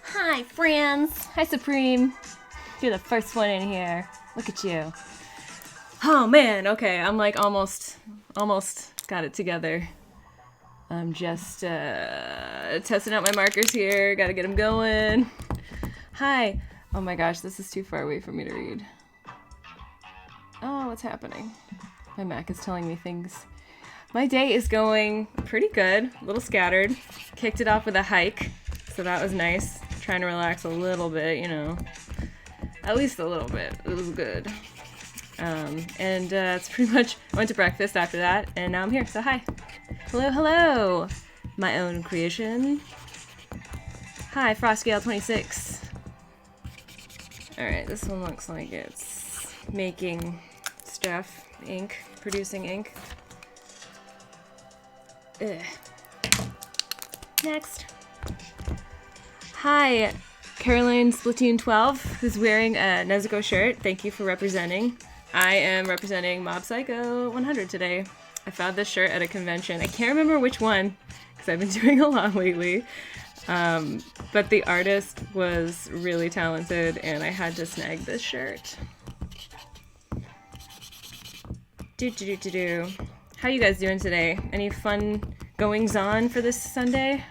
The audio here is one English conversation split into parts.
Hi, friends. Hi, Supreme. You're the first one in here. Look at you. Oh, man. Okay, I'm like almost got it together. I'm just testing out my markers here. Gotta get them going. Hi. Oh my gosh, this is too far away for me to read. Oh, what's happening? My Mac is telling me things. My day is going pretty good. A little scattered. Kicked it off with a hike, so that was nice. Trying to relax a little bit, you know. At least a little bit. It was good. It's pretty much, I went to breakfast after that, and now I'm here, so hi. Hello, hello! My own creation. Hi, FrostGale26. Alright, this one looks like it's making stuff, ink, producing ink. Ugh. Next. Hi, Caroline Splatoon 12, who's wearing a Nezuko shirt. Thank you for representing. I am representing Mob Psycho 100 today. I found this shirt at a convention. I can't remember which one, because I've been doing a lot lately. But the artist was really talented, and I had to snag this shirt. How you guys doing today? Any fun goings-on for this Sunday?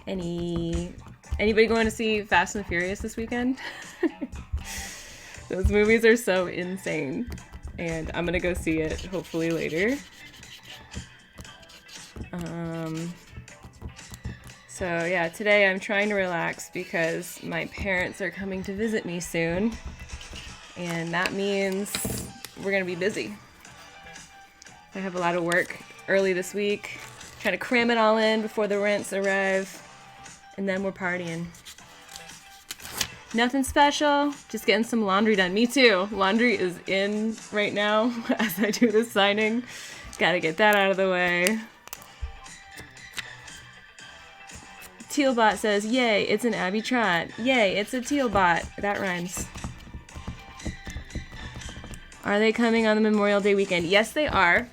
Anybody going to see Fast and the Furious this weekend? Those movies are so insane, and I'm gonna go see it hopefully later. So yeah, today I'm trying to relax because my parents are coming to visit me soon, and that means we're gonna be busy. I have a lot of work early this week, trying to cram it all in before the rents arrive, and then we're partying. Nothing special, just getting some laundry done. Me too. Laundry is in right now as I do this signing. Gotta get that out of the way. Tealbot says, yay, it's an Abby Trott. Yay, it's a Tealbot. That rhymes. Are they coming on the Memorial Day weekend? Yes, they are.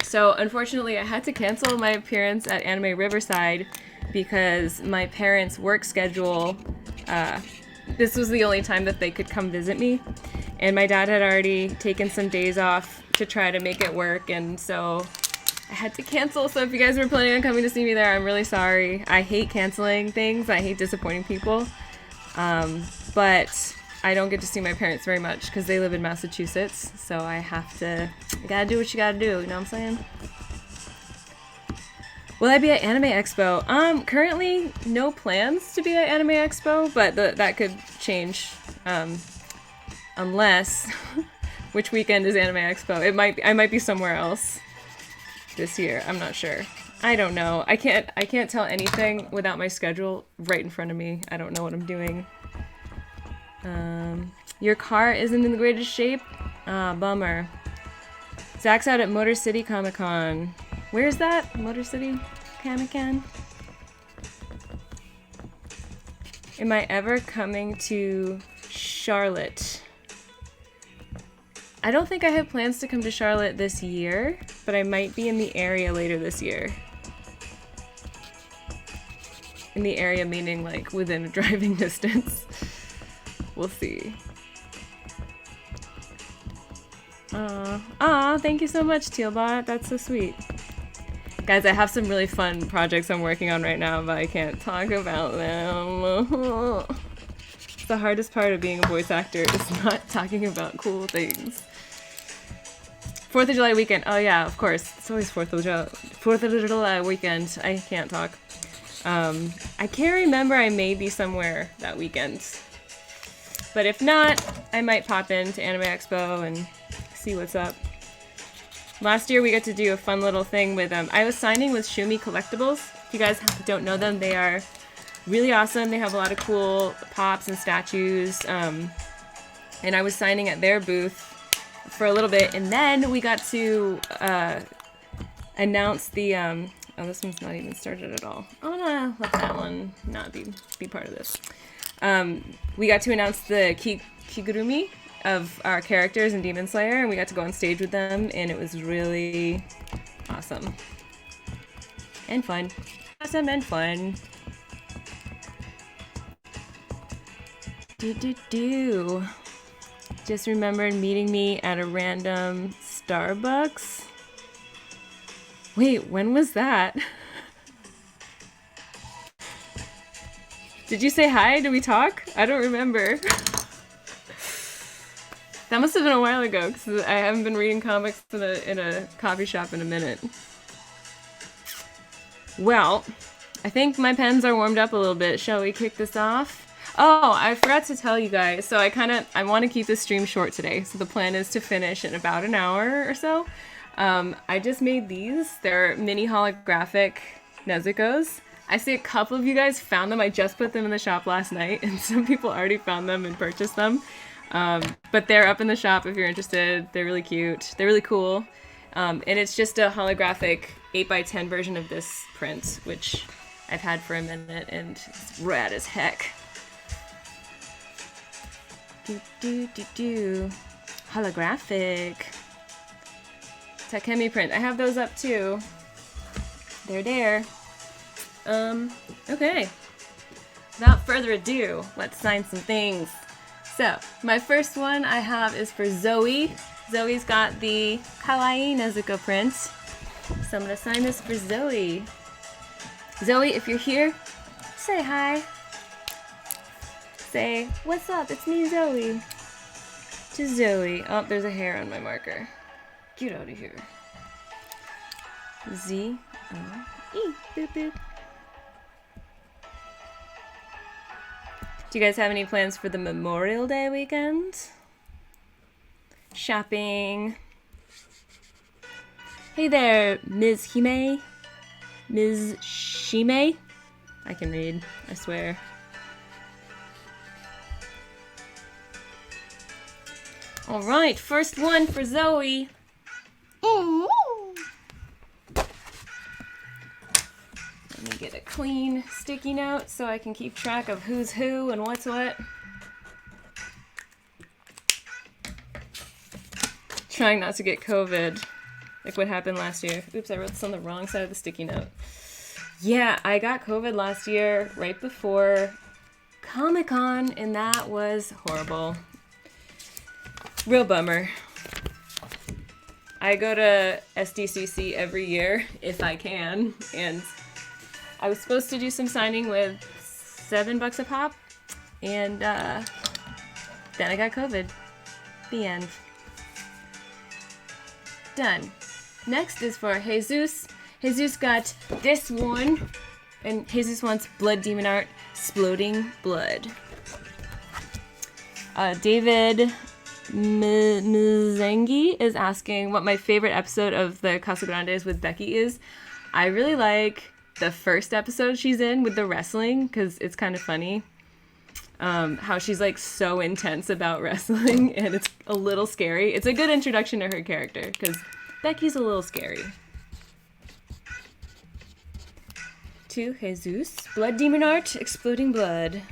So, unfortunately, I had to cancel my appearance at Anime Riverside because my parents' work schedule, this was the only time that they could come visit me. And my dad had already taken some days off to try to make it work, and so I had to cancel. So if you guys were planning on coming to see me there, I'm really sorry. I hate canceling things. I hate disappointing people. But I don't get to see my parents very much because they live in Massachusetts. So I gotta do what you gotta do, you know what I'm saying? Will I be at Anime Expo? Currently no plans to be at Anime Expo, but that could change, unless, which weekend is Anime Expo? I might be somewhere else this year. I'm not sure. I don't know. I can't tell anything without my schedule right in front of me. I don't know what I'm doing. Your car isn't in the greatest shape? Bummer. Zach's out at Motor City Comic Con. Where's that? Motor City Comic Con? Am I ever coming to Charlotte? I don't think I have plans to come to Charlotte this year, but I might be in the area later this year. In the area meaning like within a driving distance. We'll see. Thank you so much, Tealbot. That's so sweet. Guys, I have some really fun projects I'm working on right now, but I can't talk about them. The hardest part of being a voice actor is not talking about cool things. 4th of July weekend. Oh yeah, of course. It's always 4th of July weekend. I can't talk. I can't remember. I may be somewhere that weekend. But if not, I might pop into Anime Expo and see what's up. Last year we got to do a fun little thing with I was signing with Shumi Collectibles. If you guys don't know them, they are really awesome. They have a lot of cool pops and statues. And I was signing at their booth for a little bit, and then we got to announce the oh, this one's not even started at all. I'm gonna let that one not be part of this. We got to announce the Kigurumi of our characters in Demon Slayer, and we got to go on stage with them, and it was really awesome. And fun. Awesome and fun. Do. Just remembered meeting me at a random Starbucks. Wait, when was that? Did you say hi? Did we talk? I don't remember. That must have been a while ago, because I haven't been reading comics in a coffee shop in a minute. Well, I think my pens are warmed up a little bit. Shall we kick this off? Oh, I forgot to tell you guys. So I want to keep this stream short today. So the plan is to finish in about an hour or so. I just made these. They're mini holographic Nezuko's. I see a couple of you guys found them. I just put them in the shop last night, and some people already found them and purchased them. But they're up in the shop if you're interested. They're really cute. They're really cool. And it's just a holographic 8x10 version of this print, which I've had for a minute, and it's rad as heck. Holographic. Takemi print. I have those up too. They're there. Okay. Without further ado, let's sign some things. So, my first one I have is for Zoe. Zoe's got the Kawaii Nezuko print. So I'm gonna sign this for Zoe. Zoe, if you're here, say hi. Say, what's up? It's me, Zoe. To Zoe. Oh, there's a hair on my marker. Get out of here. Z-O-E. Boop boop. Do you guys have any plans for the Memorial Day weekend? Shopping. Hey there, Ms. Hime. Ms. Shime. I can read, I swear. Alright, first one for Zoe. Let me get a clean sticky note so I can keep track of who's who and what's what. Trying not to get COVID, like what happened last year. Oops, I wrote this on the wrong side of the sticky note. Yeah, I got COVID last year right before Comic-Con, and that was horrible. Real bummer. I go to SDCC every year if I can, and I was supposed to do some signing with $7 a pop, and then I got COVID. The end. Done. Next is for Jesus. Jesus got this one, and Jesus wants Blood Demon Art, Exploding Blood. David Mzengi is asking what my favorite episode of the Casa Grandes with Becky is. I really like the first episode she's in with the wrestling, because it's kind of funny. How she's like so intense about wrestling, and it's a little scary. It's a good introduction to her character, because Becky's a little scary. To Jesus, Blood Demon Art, Exploding Blood.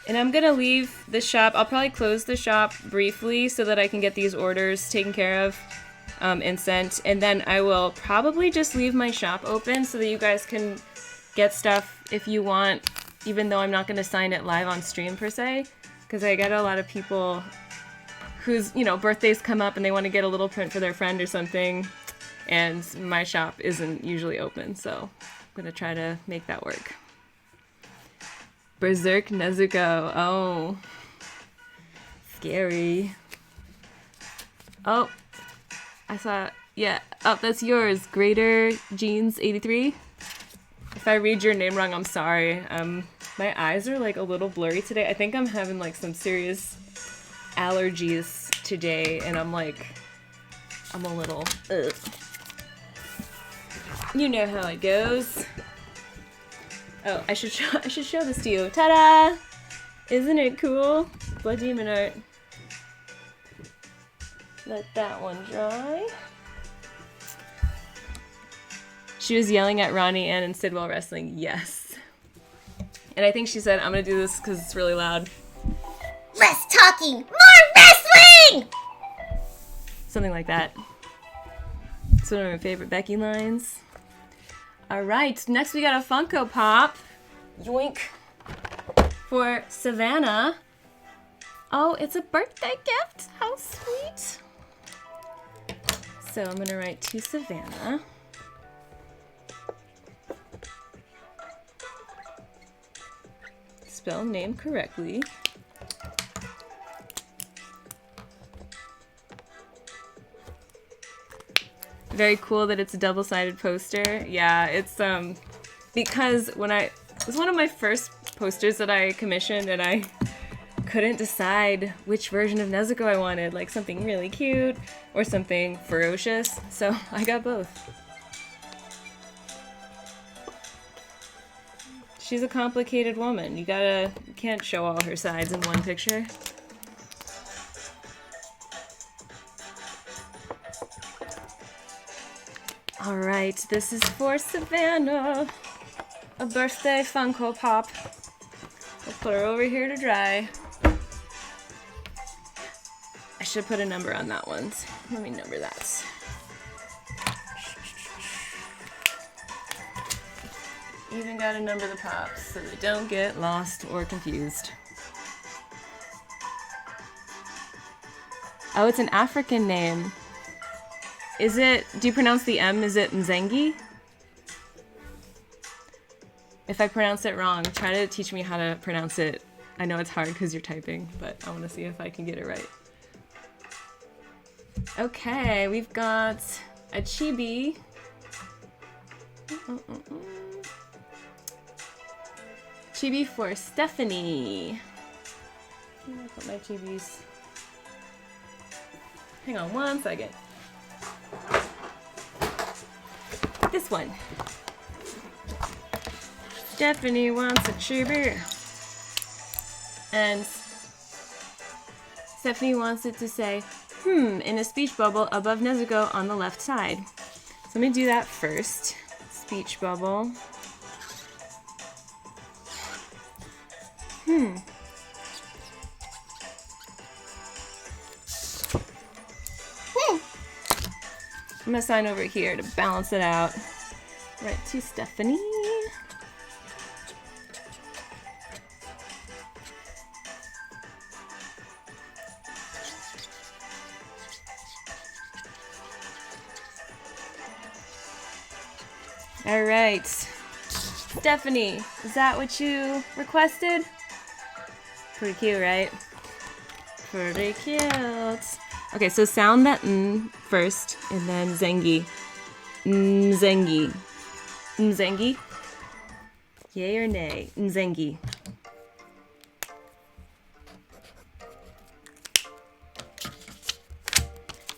And I'm gonna leave the shop. I'll probably close the shop briefly so that I can get these orders taken care of and sent. And then I will probably just leave my shop open so that you guys can get stuff if you want, even though I'm not gonna sign it live on stream per se, because I get a lot of people whose, you know, birthdays come up and they want to get a little print for their friend or something, and my shop isn't usually open, so I'm gonna try to make that work. Berserk Nezuko. Oh. Scary. Oh. I saw... Yeah. Oh, that's yours. Greater Jeans 83. If I read your name wrong, I'm sorry. My eyes are like a little blurry today. I think I'm having like some serious allergies today, and I'm a little... Ugh. You know how it goes. Oh, I should show this to you. Ta-da! Isn't it cool? Blood Demon Art. Let that one dry. She was yelling at Ronnie Ann and Sid while wrestling. Yes. And I think she said, I'm gonna do this because it's really loud. Less talking, more wrestling! Something like that. It's one of my favorite Becky lines. Alright, next we got a Funko Pop. Yoink. For Savannah. Oh, it's a birthday gift. How sweet. So I'm gonna write to Savannah. Spell name correctly. Very cool that it's a double-sided poster. Yeah, it's because when it was one of my first posters that I commissioned, and I couldn't decide which version of Nezuko I wanted, like something really cute or something ferocious, so I got both. She's a complicated woman. You can't show all her sides in one picture. Alright, this is for Savannah. A birthday Funko Pop. We'll put her over here to dry. I should put a number on that one. Let me number that. Even gotta number the pops so they don't get lost or confused. Oh, it's an African name. Is it, do you pronounce the M, is it Mzengi? If I pronounce it wrong, try to teach me how to pronounce it. I know it's hard because you're typing, but I want to see if I can get it right. Okay, we've got a chibi. Chibi for Stephanie. I'm gonna put my chibis. Hang on one second. This one. Stephanie wants a chibi. And Stephanie wants it to say, in a speech bubble above Nezuko on the left side. So let me do that first. Speech bubble. I'm gonna sign over here to balance it out. Right to Stephanie. All right, Stephanie, is that what you requested? Pretty cute, right? Pretty cute. Okay, so sound that first, and then Zengi. Zengi. Zengi? Yay or nay? Zengi.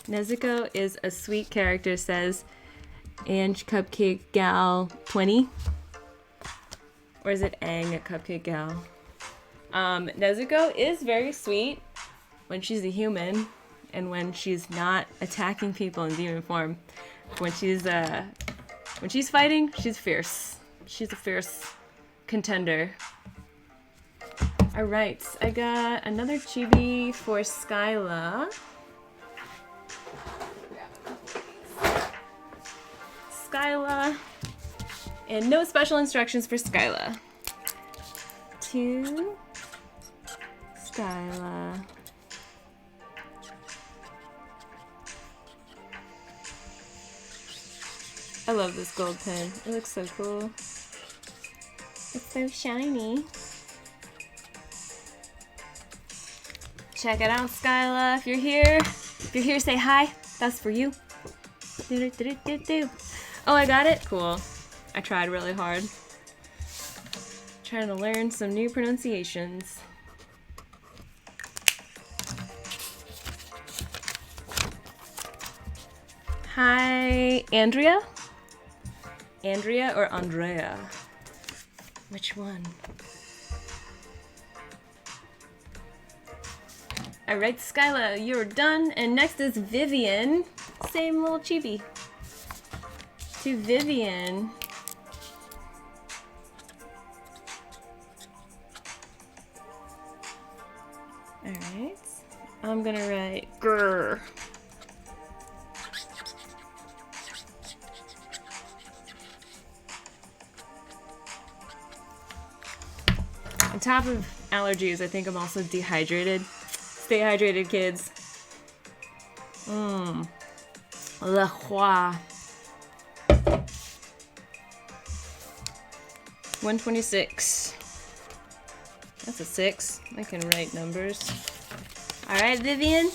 Nezuko is a sweet character, says Ange Cupcake Gal 20. Or is it Ang at Cupcake Gal? Nezuko is very sweet when she's a human and when she's not attacking people in demon form. When she's fighting, she's fierce. She's a fierce contender. All right, I got another chibi for Skyla. Skyla. And no special instructions for Skyla. To Skyla. I love this gold pen. It looks so cool. It's so shiny. Check it out, Skyla. If you're here, say hi. That's for you. Oh, I got it? Cool. I tried really hard. Trying to learn some new pronunciations. Hi, Andrea? Andrea or Andrea? Which one? Alright, Skyla, you're done. And next is Vivian. Same little chibi. To Vivian. I'm gonna write grr. On top of allergies, I think I'm also dehydrated. Stay hydrated, kids. Le Roi. 126. That's a 6. I can write numbers. Alright, Vivian.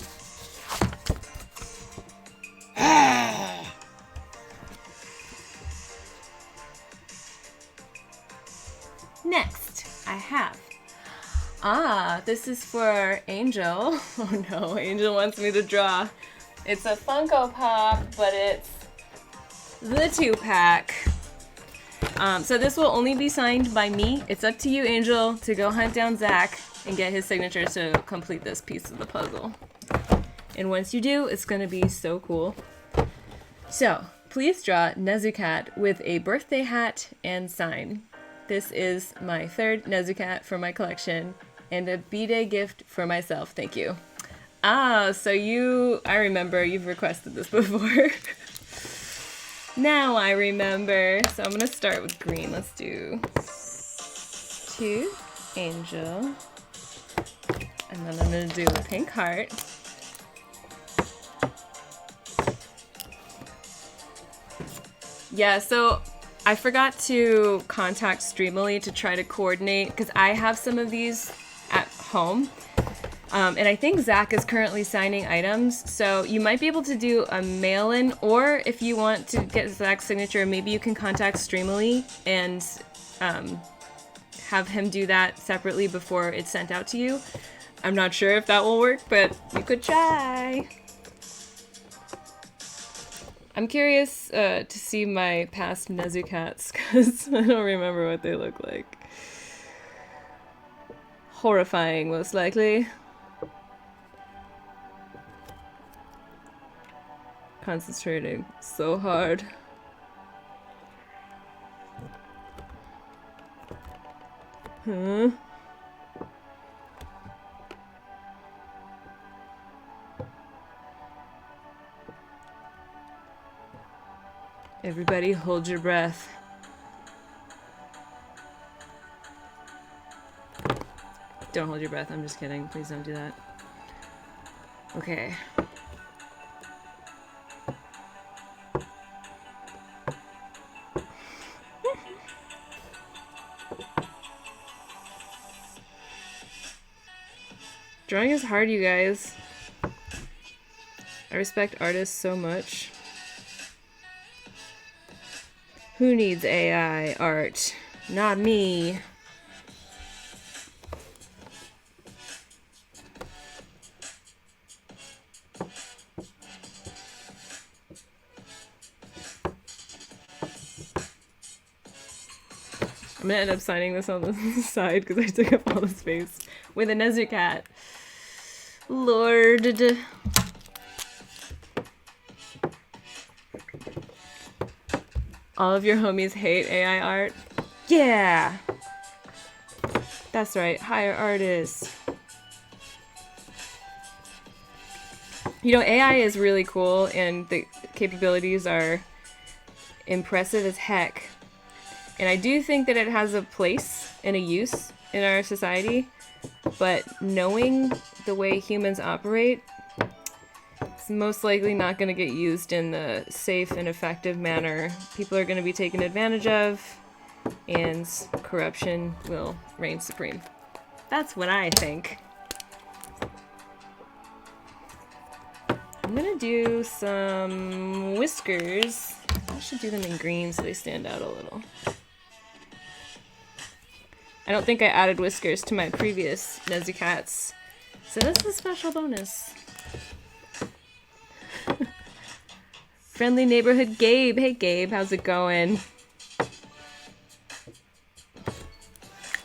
Next, I have. This is for Angel. Oh no, Angel wants me to draw. It's a Funko Pop, but it's the 2-pack. So this will only be signed by me. It's up to you, Angel, to go hunt down Zach and get his signature to complete this piece of the puzzle. And once you do, it's gonna be so cool. So, please draw Nezukat with a birthday hat and sign. This is my 3rd Nezukat for my collection and a B-Day gift for myself. Thank you. So I remember you've requested this before. Now I remember. So I'm gonna start with green. Let's do 2, Angel. And then I'm gonna do a pink heart. Yeah, so I forgot to contact Streamily to try to coordinate because I have some of these at home. And I think Zach is currently signing items, so you might be able to do a mail-in, or if you want to get Zach's signature, maybe you can contact Streamily and have him do that separately before it's sent out to you. I'm not sure if that will work, but you could try. I'm curious to see my past Nezukats, because I don't remember what they look like. Horrifying, most likely. Concentrating so hard. Huh? Everybody hold your breath. Don't hold your breath, I'm just kidding. Please don't do that. Okay. Drawing is hard, you guys. I respect artists so much. Who needs AI art? Not me. I'm gonna end up signing this on the side because I took up all the space with a Nezukat. Lord. All of your homies hate AI art? Yeah! That's right, hire artists. You know, AI is really cool and the capabilities are impressive as heck. And I do think that it has a place and a use in our society, but knowing the way humans operate, it's most likely not going to get used in the safe and effective manner. People are going to be taken advantage of, and corruption will reign supreme. That's what I think. I'm going to do some whiskers. I should do them in green so they stand out a little. I don't think I added whiskers to my previous Nezukats, so this is a special bonus. Friendly neighborhood Gabe. Hey Gabe, how's it going?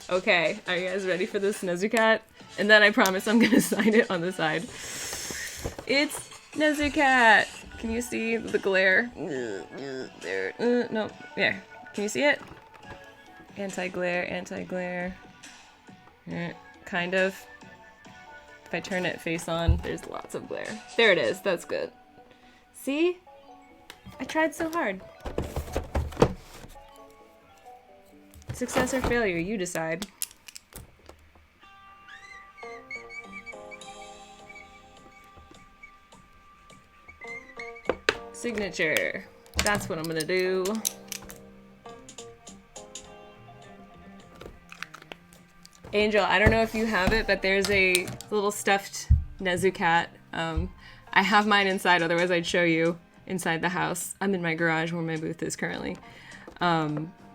Okay, are you guys ready for this Nezukat? And then I promise I'm gonna sign it on the side. It's Nezukat! Can you see the glare? There. No. Yeah. Can you see it? Anti-glare, anti-glare. Kind of. If I turn it face on, there's lots of glare. There it is. That's good. See? I tried so hard. Success or failure, you decide. Signature. That's what I'm gonna do. Angel, I don't know if you have it, but there's a little stuffed Nezu cat. I have mine inside, otherwise I'd show you inside the house. I'm in my garage where my booth is currently.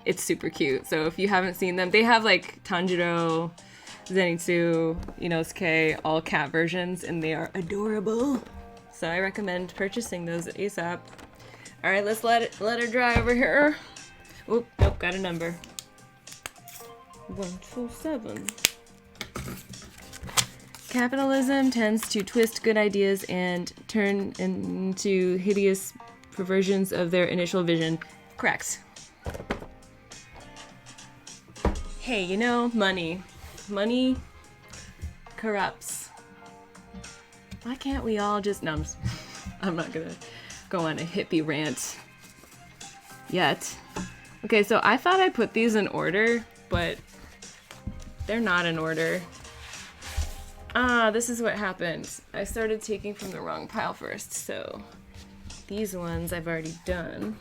It's super cute. So if you haven't seen them, they have like Tanjiro, Zenitsu, Inosuke, all cat versions, and they are adorable. So I recommend purchasing those ASAP. All right, let's let her dry over here. Oop, nope, got a number. 127. Capitalism tends to twist good ideas and turn into hideous perversions of their initial vision. Correct. Hey, money. Money corrupts. Why can't we all just... No, I'm not gonna go on a hippie rant yet. Okay, so I thought I put these in order, but they're not in order. This is what happened. I started taking from the wrong pile first, so these ones I've already done.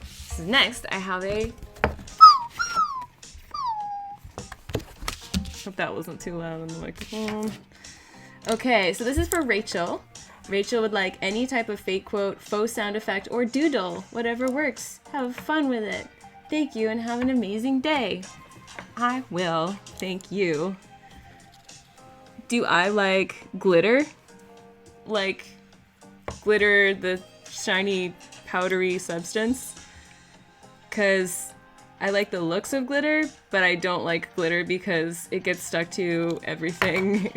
So next, I have a... Hope that wasn't too loud on the microphone. Okay, so this is for Rachel. Rachel would like any type of fake quote, faux sound effect, or doodle. Whatever works. Have fun with it. Thank you and have an amazing day. I will. Thank you. Do I like glitter? Like glitter, the shiny, powdery substance? Because I like the looks of glitter, but I don't like glitter because it gets stuck to everything.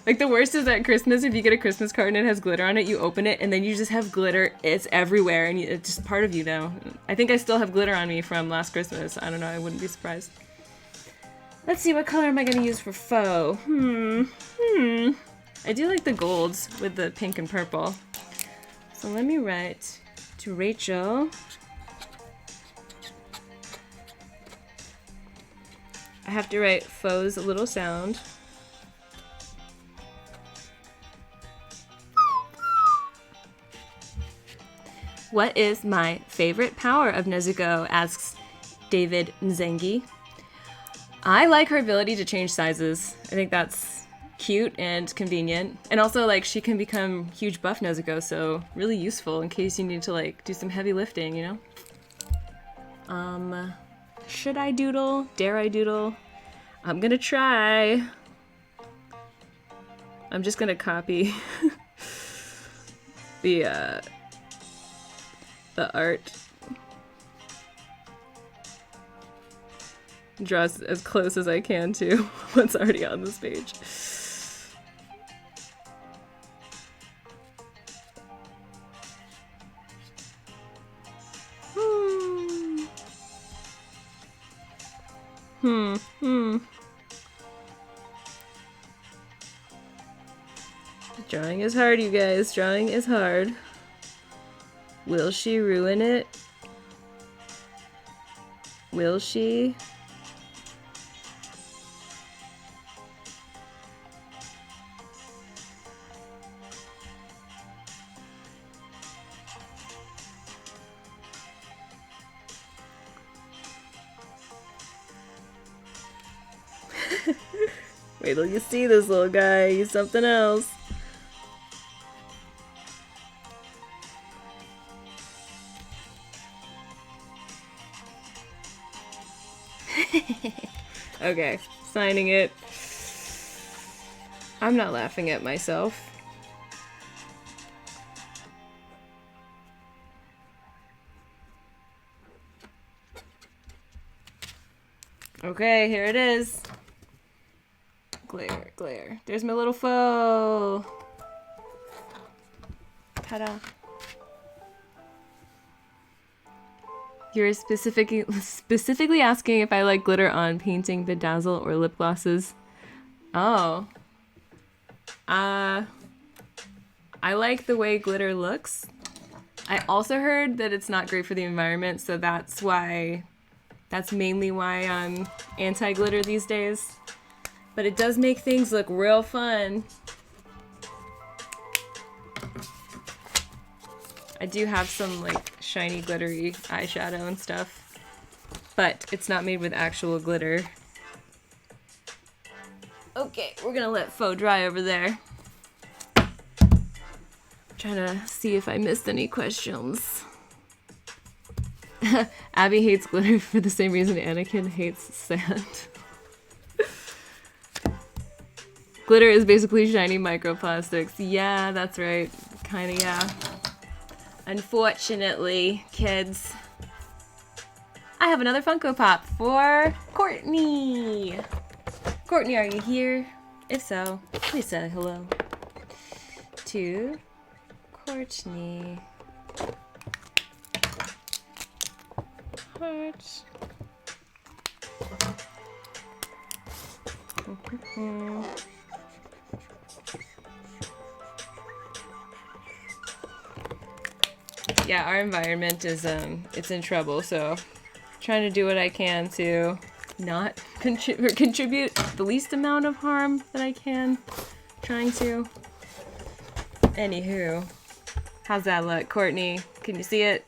The worst is at Christmas, if you get a Christmas card and it has glitter on it, you open it and then you just have glitter. It's everywhere and it's just part of you now. I think I still have glitter on me from last Christmas. I don't know, I wouldn't be surprised. Let's see, what color am I gonna use for faux? I do like the golds with the pink and purple. So let me write to Rachel. I have to write faux a little sound. What is my favorite power of Nezuko? Asks David Nzengi. I like her ability to change sizes. I think that's cute and convenient. And also, she can become huge buff Nezuko, so really useful in case you need to, do some heavy lifting, Should I doodle? Dare I doodle? I'm gonna try. I'm just gonna copy the art. Draw as close as I can to what's already on this page. Drawing is hard, you guys. Drawing is hard. Will she ruin it? Will she? Wait till you see this little guy. He's something else. Okay, signing it. I'm not laughing at myself. Okay, here it is. Glare, glare. There's my little foe. Ta-da. You're specifically asking if I like glitter on painting, bedazzle, or lip glosses. Oh. I like the way glitter looks. I also heard that it's not great for the environment, so that's mainly why I'm anti-glitter these days. But it does make things look real fun. I do have some like shiny glittery eyeshadow and stuff, but it's not made with actual glitter. Okay, we're gonna let Faux dry over there. Trying to see if I missed any questions. Abby hates glitter for the same reason Anakin hates sand. Glitter is basically shiny microplastics. Yeah, that's right. Kinda, yeah. Unfortunately, kids. I have another Funko Pop for Courtney. Courtney, are you here? If so, please say hello to Courtney. Heart. Yeah, our environment is it's in trouble, so trying to do what I can to not contribute the least amount of harm that I can. Trying to. Anywho, how's that look, Courtney? Can you see it?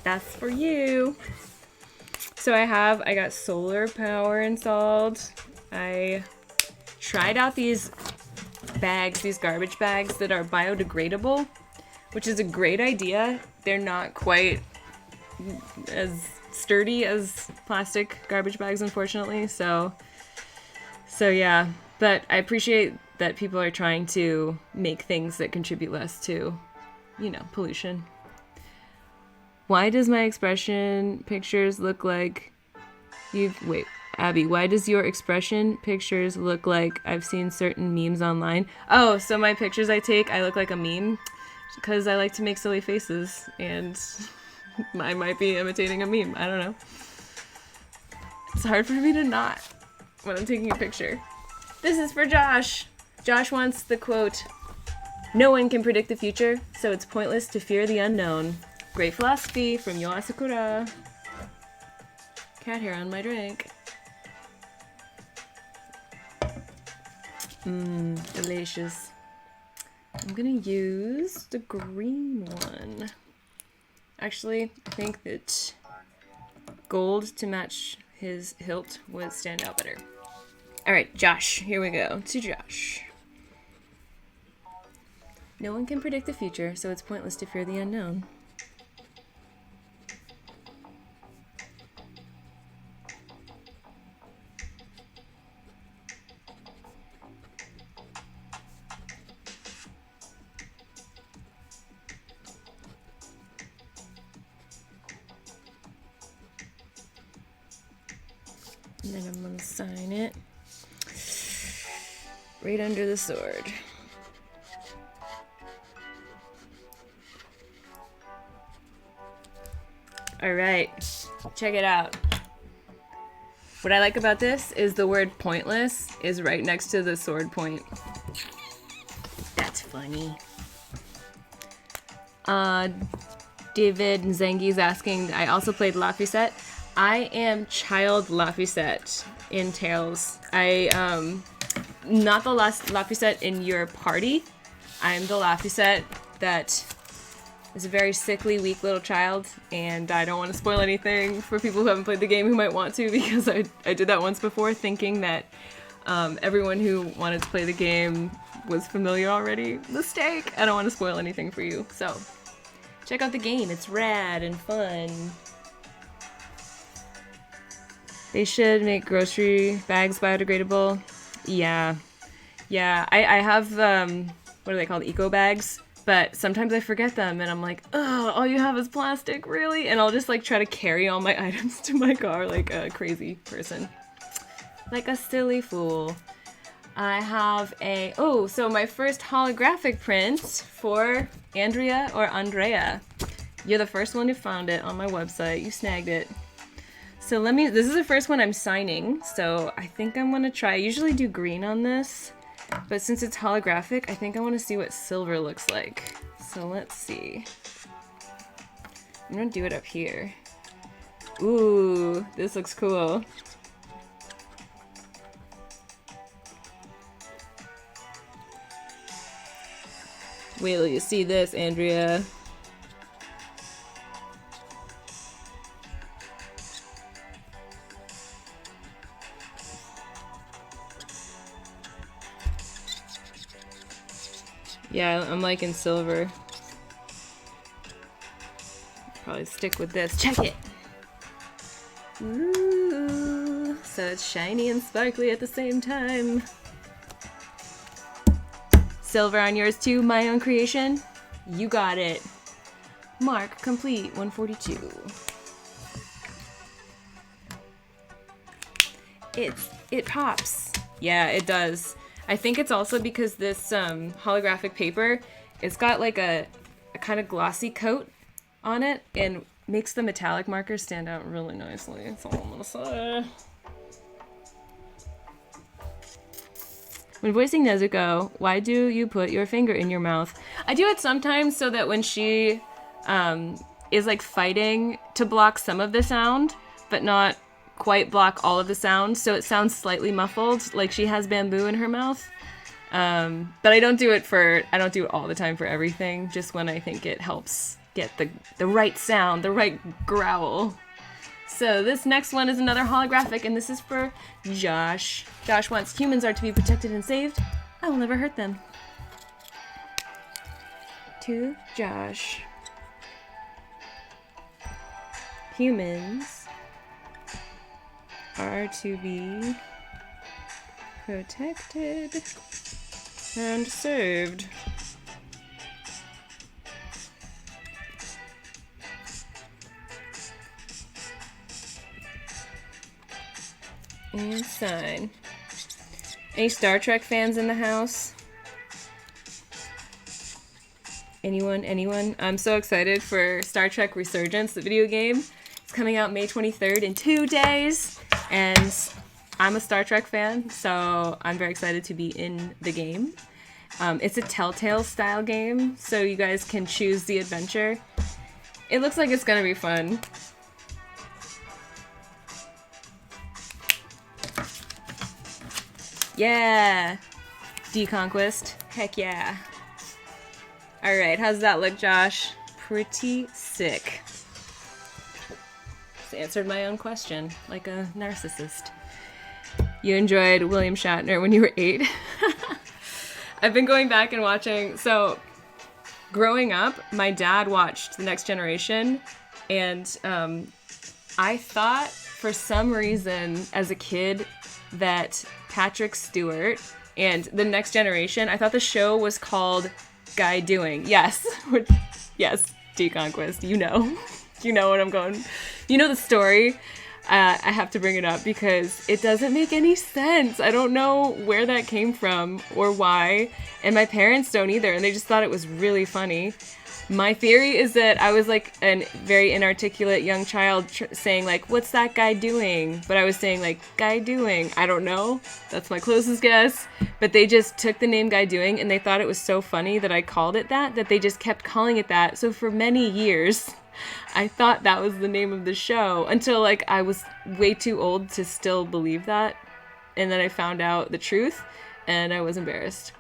That's for you. So I got solar power installed. I tried out these bags, these garbage bags that are biodegradable, which is a great idea. They're not quite as sturdy as plastic garbage bags, unfortunately. So yeah, but I appreciate that people are trying to make things that contribute less to, pollution. Why does my expression pictures look like wait, Abby, why does your expression pictures look like I've seen certain memes online? Oh, so my pictures I take, I look like a meme because I like to make silly faces and I might be imitating a meme. I don't know. It's hard for me to not when I'm taking a picture. This is for Josh. Josh wants the quote, "No one can predict the future, so it's pointless to fear the unknown." Great philosophy from Yo Asakura. Cat hair on my drink. Delicious. I'm gonna use the green one. Actually, I think that gold to match his hilt would stand out better. Alright, Josh. Here we go. To Josh. No one can predict the future, so it's pointless to fear the unknown. And then I'm gonna sign it right under the sword. Alright, check it out. What I like about this is the word pointless is right next to the sword point. That's funny. David Zengi's asking, I also played Laphicet. I am child Laphicet in Tales. Not the last Laphicet in your party. I'm the Laphicet that is a very sickly, weak little child, and I don't want to spoil anything for people who haven't played the game who might want to, because I did that once before, thinking that everyone who wanted to play the game was familiar already. Mistake! I don't want to spoil anything for you, so check out the game. It's rad and fun. They should make grocery bags biodegradable. Yeah. I have, what are they called? Eco bags. But sometimes I forget them and I'm like, oh, all you have is plastic, really? And I'll just like try to carry all my items to my car like a crazy person. Like a silly fool. I have so my first holographic print for Andrea or Andrea. You're the first one who found it on my website. You snagged it. So this is the first one I'm signing, so I think I'm gonna try. I usually do green on this, But since it's holographic, I think I want to see what silver looks like. So let's see. I'm gonna do it up here. Ooh, this looks cool. Wait till you see this, Andrea. Yeah, I'm liking silver. Probably stick with this. Check it! Ooh, so it's shiny and sparkly at the same time. Silver on yours too, my own creation? You got it. Mark complete, 142. It pops. Yeah, it does. I think it's also because this holographic paper, it's got like a kind of glossy coat on it and makes the metallic markers stand out really nicely. That's all I'm gonna say. When voicing Nezuko, why do you put your finger in your mouth? I do it sometimes so that when she is like fighting to block some of the sound, but not quite block all of the sound, so it sounds slightly muffled, like she has bamboo in her mouth. But I don't do it all the time for everything, just when I think it helps get the right sound, the right growl. So this next one is another holographic, and this is for Josh. Josh wants humans are to be protected and saved. I will never hurt them. To Josh. Humans are to be protected and saved. And sign. Any Star Trek fans in the house? Anyone? I'm so excited for Star Trek Resurgence, the video game. It's coming out May 23rd in 2 days. And I'm a Star Trek fan, so I'm very excited to be in the game. It's a Telltale style game, so you guys can choose the adventure. It looks like it's gonna be fun. Yeah! Deconquest. Heck yeah. Alright, how's that look, Josh? Pretty sick. Just answered my own question, like a narcissist. You enjoyed William Shatner when you were 8? I've been going back and watching, so growing up, my dad watched The Next Generation, and I thought for some reason as a kid that Patrick Stewart and The Next Generation, I thought the show was called Guy Doing. Yes. Yes, Deconquest. You know. You know what I'm going. You know the story. I have to bring it up because it doesn't make any sense. I don't know where that came from or why. And my parents don't either. And they just thought it was really funny. My theory is that I was like a very inarticulate young child saying like, what's that guy doing? But I was saying like, Guy Doing. I don't know. That's my closest guess. But they just took the name Guy Doing and they thought it was so funny that I called it that they just kept calling it that. So for many years, I thought that was the name of the show until like I was way too old to still believe that. And then I found out the truth and I was embarrassed.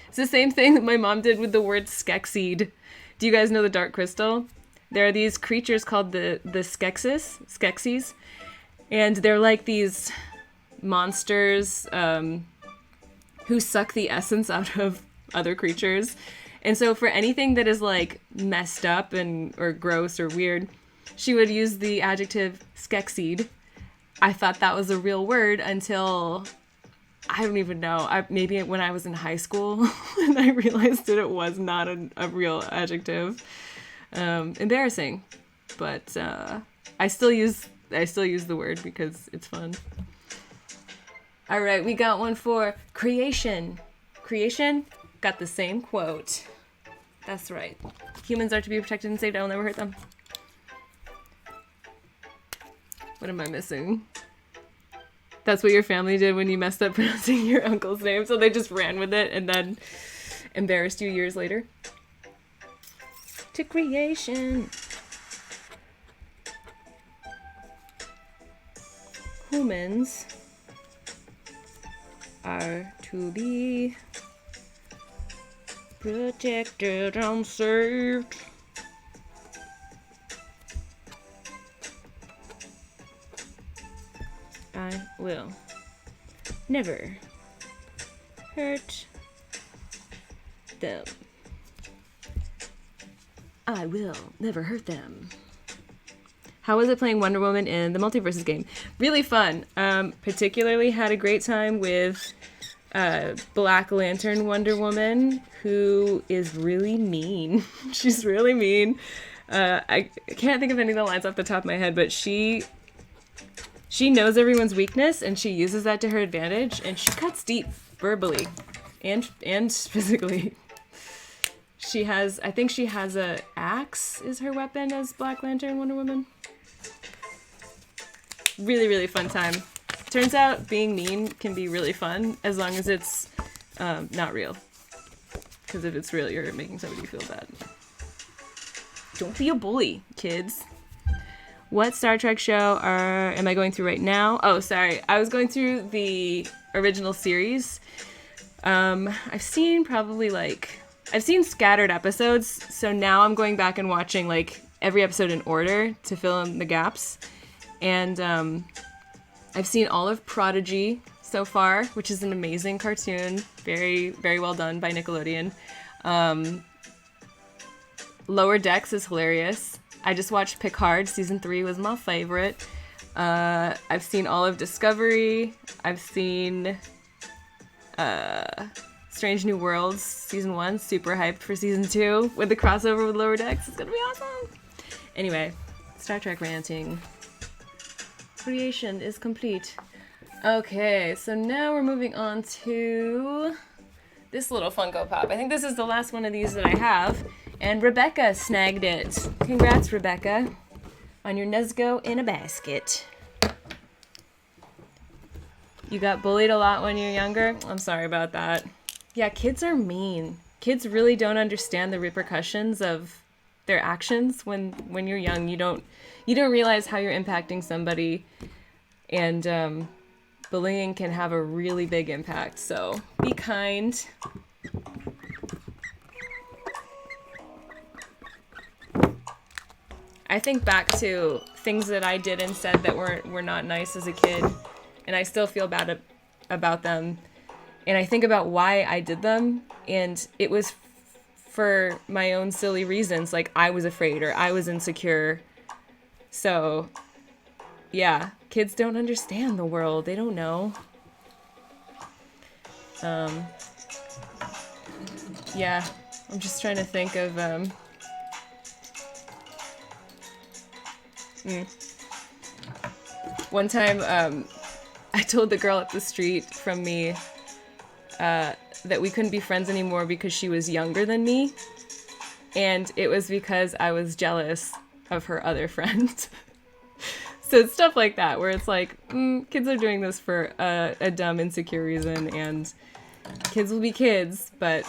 It's the same thing that my mom did with the word Skekseed. Do you guys know the Dark Crystal? There are these creatures called the Skeksis, and they're like these monsters who suck the essence out of other creatures. And so for anything that is like messed up or gross or weird, she would use the adjective Skekseed. I thought that was a real word until I don't even know. Maybe when I was in high school and I realized that it was not a real adjective. Embarrassing, but I still use the word because it's fun. All right, we got one for creation. Creation got the same quote. That's right. Humans are to be protected and saved. I will never hurt them. What am I missing? That's what your family did when you messed up pronouncing your uncle's name, so they just ran with it and then embarrassed you years later. To creation. Humans are to be protected and saved. I will never hurt them. I will never hurt them. How was it playing Wonder Woman in the Multiverses game? Really fun. Particularly had a great time with Black Lantern Wonder Woman, who is really mean. She's really mean. I can't think of any of the lines off the top of my head, but she knows everyone's weakness and she uses that to her advantage, and she cuts deep verbally and physically. I think she has a axe is her weapon as Black Lantern Wonder Woman. Really, really fun time. Turns out being mean can be really fun as long as it's not real. Because if it's real, you're making somebody feel bad. Don't be a bully, kids. What Star Trek show am I going through right now? Oh, sorry. I was going through the original series. I've seen scattered episodes, so now I'm going back and watching like every episode in order to fill in the gaps. And I've seen all of Prodigy so far, which is an amazing cartoon. Very, very well done by Nickelodeon. Lower Decks is hilarious. I just watched Picard. Season 3 was my favorite. I've seen all of Discovery. I've seen Strange New Worlds Season 1. Super hyped for Season 2 with the crossover with Lower Decks. It's gonna be awesome. Anyway, Star Trek ranting. Creation is complete. Okay, so now we're moving on to this little Funko Pop. I think this is the last one of these that I have. And Rebecca snagged it. Congrats, Rebecca, on your Nesgo in a basket. You got bullied a lot when you were younger? I'm sorry about that. Yeah, kids are mean. Kids really don't understand the repercussions of their actions when you're young. You don't realize how you're impacting somebody, and bullying can have a really big impact. So be kind. I think back to things that I did and said that were not nice as a kid, and I still feel bad about them. And I think about why I did them, and it was for my own silly reasons, like I was afraid or I was insecure. So, yeah, kids don't understand the world. They don't know. Yeah, I'm just trying to think of, one time, I told the girl up the street from me, that we couldn't be friends anymore because she was younger than me. And it was because I was jealous of her other friend. So it's stuff like that where it's like, kids are doing this for a dumb, insecure reason, and kids will be kids, but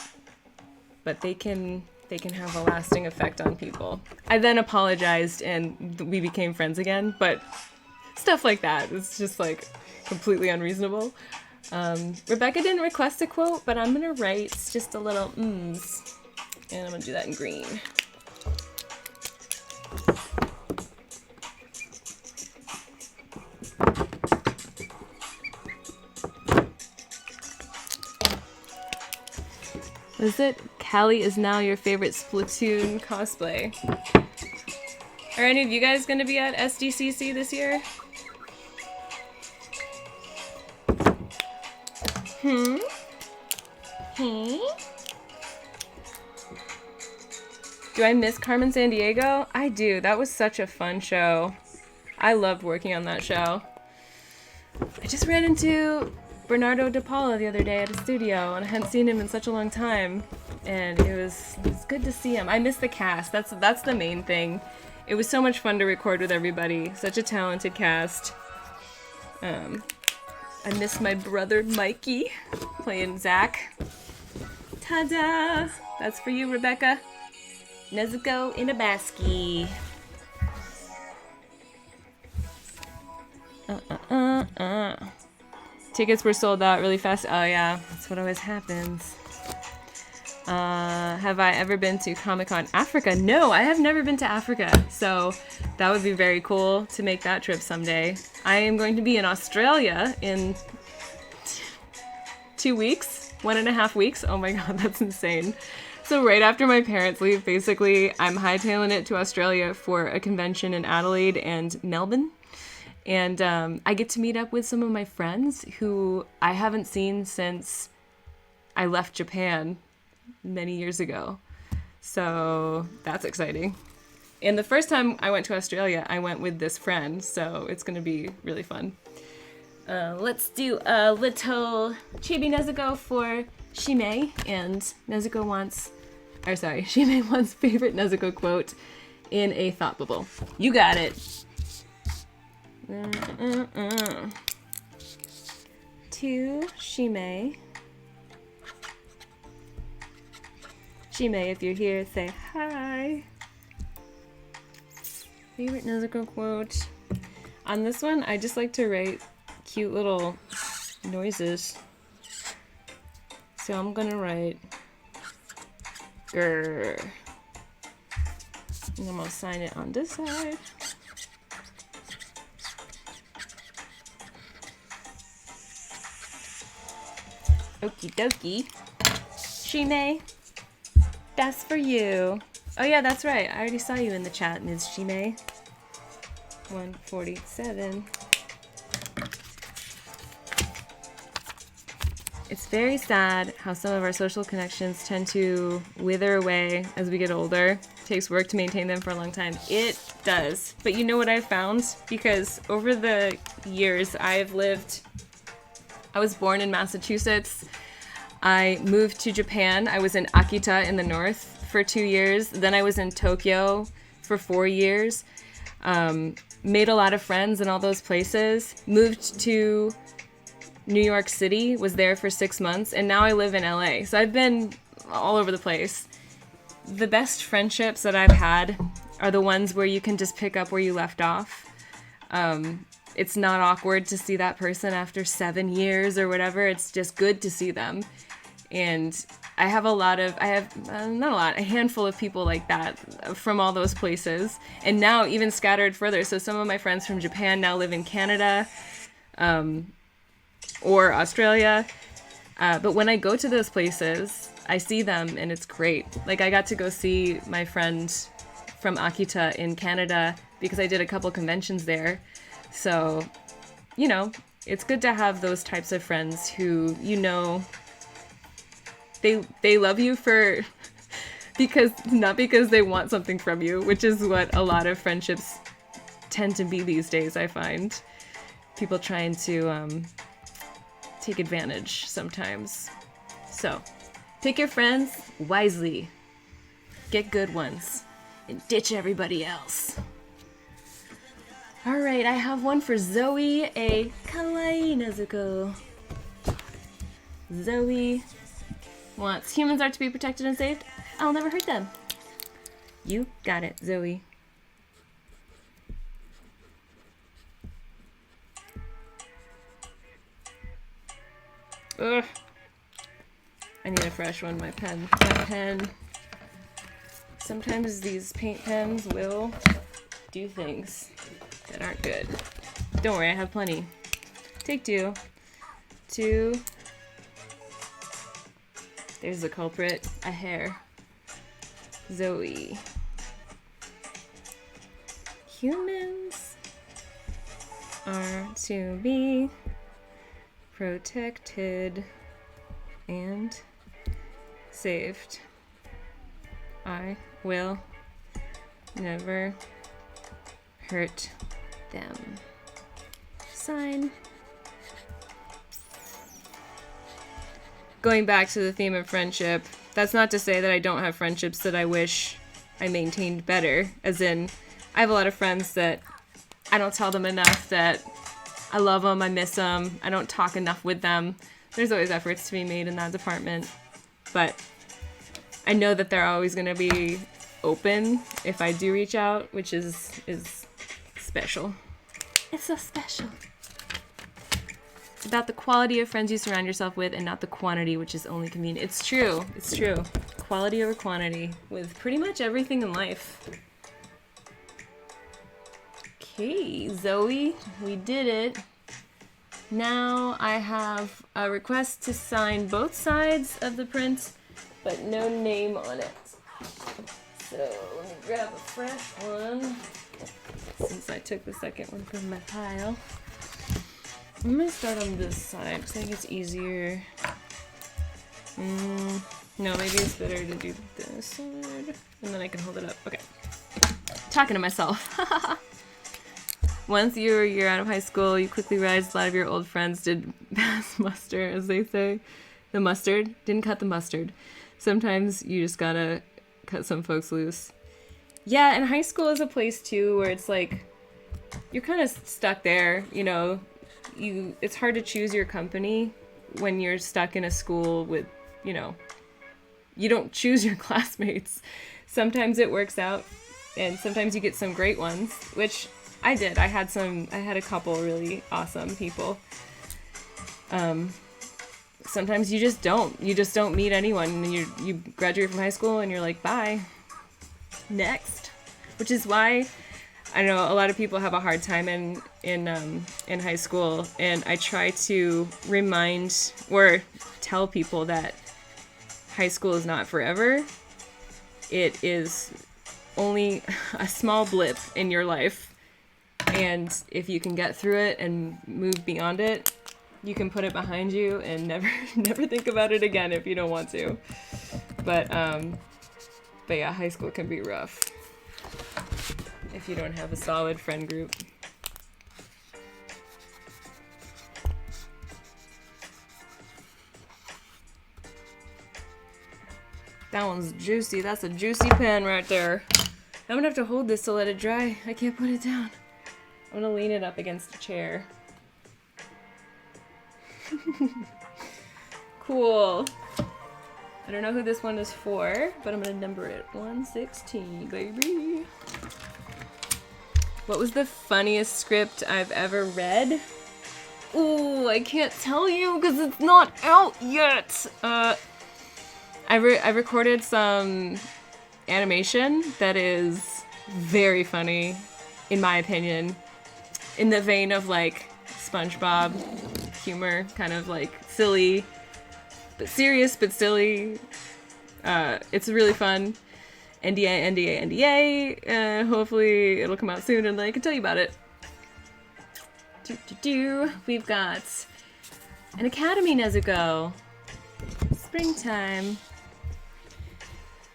they can have a lasting effect on people. I then apologized and we became friends again, but stuff like that. It's just like completely unreasonable. Rebecca didn't request a quote, but I'm gonna write just a little mms, and I'm gonna do that in green. What is it? Callie is now your favorite Splatoon cosplay. Are any of you guys gonna be at SDCC this year? Do I miss Carmen Sandiego? I do. That was such a fun show. I loved working on that show. I just ran into Bernardo De Paula the other day at a studio, and I hadn't seen him in such a long time, and it was good to see him. I miss the cast. That's the main thing. It was so much fun to record with everybody. Such a talented cast. I miss my brother Mikey playing Zach. Ta-da! That's for you, Rebecca. Nezuko in a basket. Tickets were sold out really fast. Oh yeah, that's what always happens. Have I ever been to Comic-Con Africa? No, I have never been to Africa. So that would be very cool to make that trip someday. I am going to be in Australia in 2 weeks, 1.5 weeks. Oh my god, that's insane. So right after my parents leave, basically, I'm hightailing it to Australia for a convention in Adelaide and Melbourne. And I get to meet up with some of my friends who I haven't seen since I left Japan many years ago. So that's exciting. And the first time I went to Australia, I went with this friend. So it's going to be really fun. Let's do a little Chibi Nezuko for Shimei. And Nezuko wants... Or sorry, Shimei wants favorite Nezuko quote in a thought bubble. You got it. To Shimei. Shimei, if you're here, say hi. Favorite Nezuko quote. On this one, I just like to write cute little noises. So I'm gonna write grr. And I'm gonna sign it on this side. Okie dokie. Shimei, that's for you. Oh yeah, that's right. I already saw you in the chat, Ms. Shimei. 147. It's very sad how some of our social connections tend to wither away as we get older. It takes work to maintain them for a long time. It does. But you know what I've found? Because over the years I was born in Massachusetts. I moved to Japan. I was in Akita in the north for 2 years. Then I was in Tokyo for 4 years. Made a lot of friends in all those places. Moved to New York City, was there for 6 months, and now I live in LA. So I've been all over the place. The best friendships that I've had are the ones where you can just pick up where you left off. It's not awkward to see that person after 7 years or whatever. It's just good to see them. And a handful of people like that from all those places. And now even scattered further. So some of my friends from Japan now live in Canada or Australia. But when I go to those places, I see them and it's great. Like I got to go see my friend from Akita in Canada because I did a couple conventions there. So, you know, it's good to have those types of friends who, you know, they love you for, not because they want something from you, which is what a lot of friendships tend to be these days, I find. People trying to take advantage sometimes. So, pick your friends wisely. Get good ones. And ditch everybody else. Alright, I have one for Zoe, a kawaii Nezuko. Zoe wants humans are to be protected and saved. I'll never hurt them. You got it, Zoe. Ugh. I need a fresh one, my pen. Sometimes these paint pens will do things that aren't good. Don't worry, I have plenty. Take two. There's the culprit, a hair. Zoe. Humans are to be protected and saved. I will never hurt them. Sign. Going back to the theme of friendship, that's not to say that I don't have friendships that I wish I maintained better. As in, I have a lot of friends that I don't tell them enough that I love them. I miss them. I don't talk enough with them. There's always efforts to be made in that department. But I know that they're always going to be open if I do reach out, which is special. It's so special. It's about the quality of friends you surround yourself with and not the quantity, which is only convenient. It's true. It's true. Quality over quantity with pretty much everything in life. Okay, Zoe, we did it. Now I have a request to sign both sides of the print, but no name on it. So let me grab a fresh one, since I took the second one from my pile. I'm gonna start on this side because I think it's easier. No, maybe it's better to do this side, and then I can hold it up. Okay. Talking to myself. Once you were a year out of high school, you quickly realized a lot of your old friends did pass muster, as they say. The mustard. Didn't cut the mustard. Sometimes you just gotta cut some folks loose. Yeah, and high school is a place, too, where it's like, you're kind of stuck there, you know. It's hard to choose your company when you're stuck in a school with, you know, you don't choose your classmates. Sometimes it works out, and sometimes you get some great ones, which I did. I had a couple really awesome people. Sometimes you just don't meet anyone, and you graduate from high school and you're like, bye, next. Which is why I know a lot of people have a hard time in high school, and I try to remind or tell people that high school is not forever. It is only a small blip in your life, and if you can get through it and move beyond it, you can put it behind you and never think about it again if you don't want to. But yeah, high school can be rough if you don't have a solid friend group. That one's juicy. That's a juicy pen right there. I'm gonna have to hold this to let it dry. I can't put it down. I'm gonna lean it up against a chair. Cool. I don't know who this one is for, but I'm gonna number it 116, baby. What was the funniest script I've ever read? Ooh, I can't tell you because it's not out yet. I recorded some animation that is very funny, in my opinion, in the vein of like SpongeBob humor, kind of like silly, but serious, but silly. It's really fun. NDA. Hopefully it'll come out soon and I can tell you about it. We've got an Academy Nezuko. Springtime.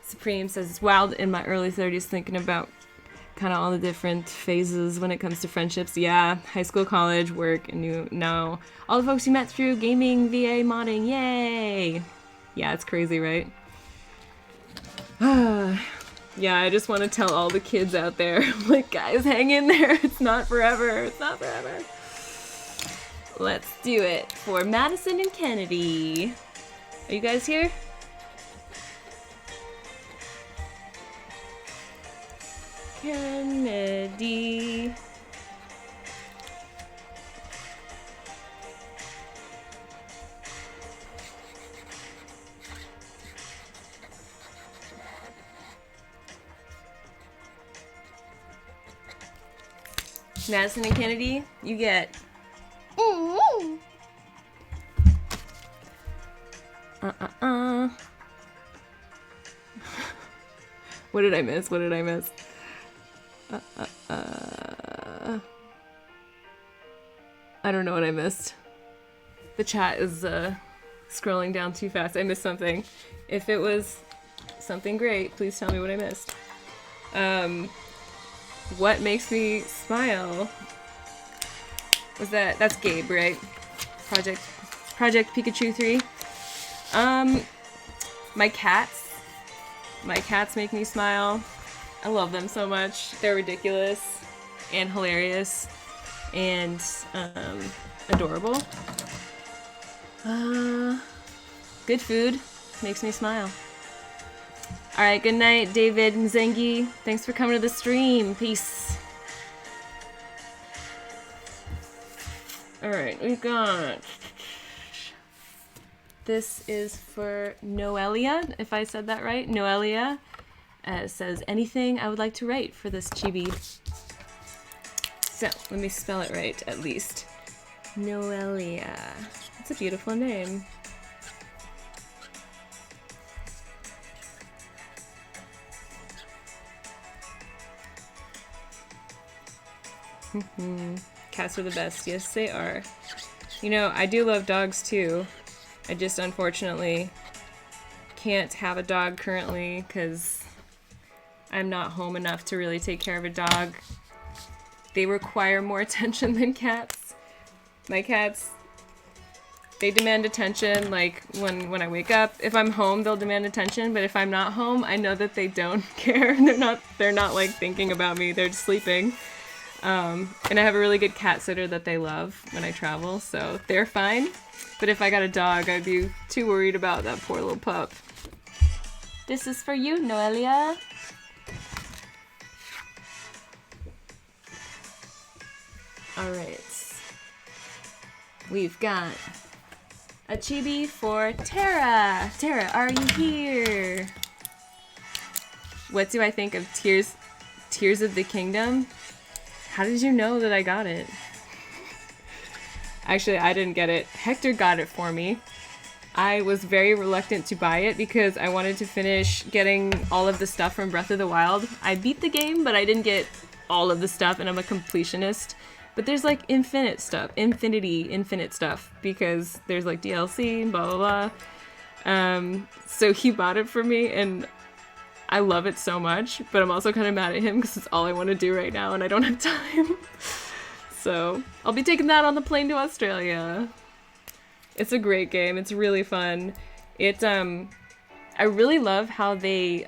Supreme says, it's wild in my early 30s thinking about kind of all the different phases when it comes to friendships. Yeah, high school, college, work, and you know all the folks you met through gaming, VA, modding. Yay! Yeah, it's crazy, right? Yeah, I just want to tell all the kids out there, like, guys, hang in there. It's not forever. It's not forever. Let's do it for Madison and Kennedy. Are you guys here? Kennedy. Madison and Kennedy, you get. What did I miss? I don't know what I missed. The chat is scrolling down too fast. I missed something. If it was something great, please tell me what I missed. What makes me smile? That's Gabe, right? Project Pikachu 3. My cats make me smile. I love them so much. They're ridiculous and hilarious. and adorable. Good food makes me smile. All right, good night, David Nzengi. Thanks for coming to the stream. Peace. All right, we've got... This is for Noelia, if I said that right. Noelia says, anything I would like to write for this chibi. So, let me spell it right, at least. Noelia. It's a beautiful name. Cats are the best. Yes, they are. You know, I do love dogs too. I just unfortunately can't have a dog currently because I'm not home enough to really take care of a dog. They require more attention than cats. My cats, they demand attention like when I wake up. If I'm home, they'll demand attention, but if I'm not home, I know that they don't care. They're not like thinking about me. They're just sleeping. And I have a really good cat sitter that they love when I travel, so they're fine. But if I got a dog, I'd be too worried about that poor little pup. This is for you, Noelia. Alright. We've got a chibi for Tara. Tara, are you here? What do I think of Tears of the Kingdom? How did you know that I got it? Actually, I didn't get it. Hector got it for me. I was very reluctant to buy it because I wanted to finish getting all of the stuff from Breath of the Wild. I beat the game, but I didn't get all of the stuff, and I'm a completionist. But there's like infinite stuff because there's like DLC and blah blah blah. So he bought it for me, and I love it so much, but I'm also kind of mad at him because it's all I want to do right now, and I don't have time. So I'll be taking that on the plane to Australia. It's a great game. It's really fun. I really love how they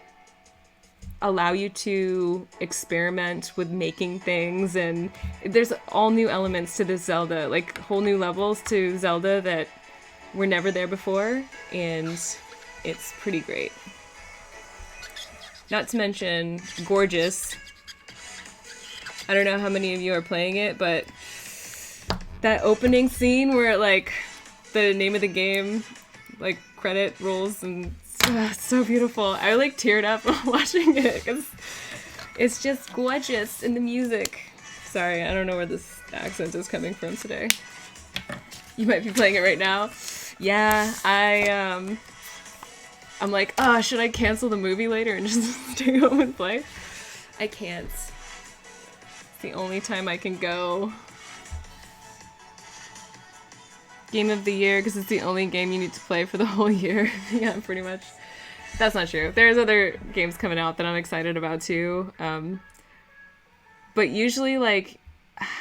allow you to experiment with making things, and there's all new elements to this Zelda, like whole new levels to Zelda that were never there before, and it's pretty great. Not to mention gorgeous. I don't know how many of you are playing it, but that opening scene where like the name of the game like credit rolls, and it's so beautiful. I like teared up watching it because it's just gorgeous in the music. Sorry, I don't know where this accent is coming from today. You might be playing it right now. Yeah, I'm like, oh, should I cancel the movie later and just stay home and play? I can't. It's the only time I can go. Game of the year, because it's the only game you need to play for the whole year. Yeah, pretty much. That's not true. There's other games coming out that I'm excited about too. But usually, like,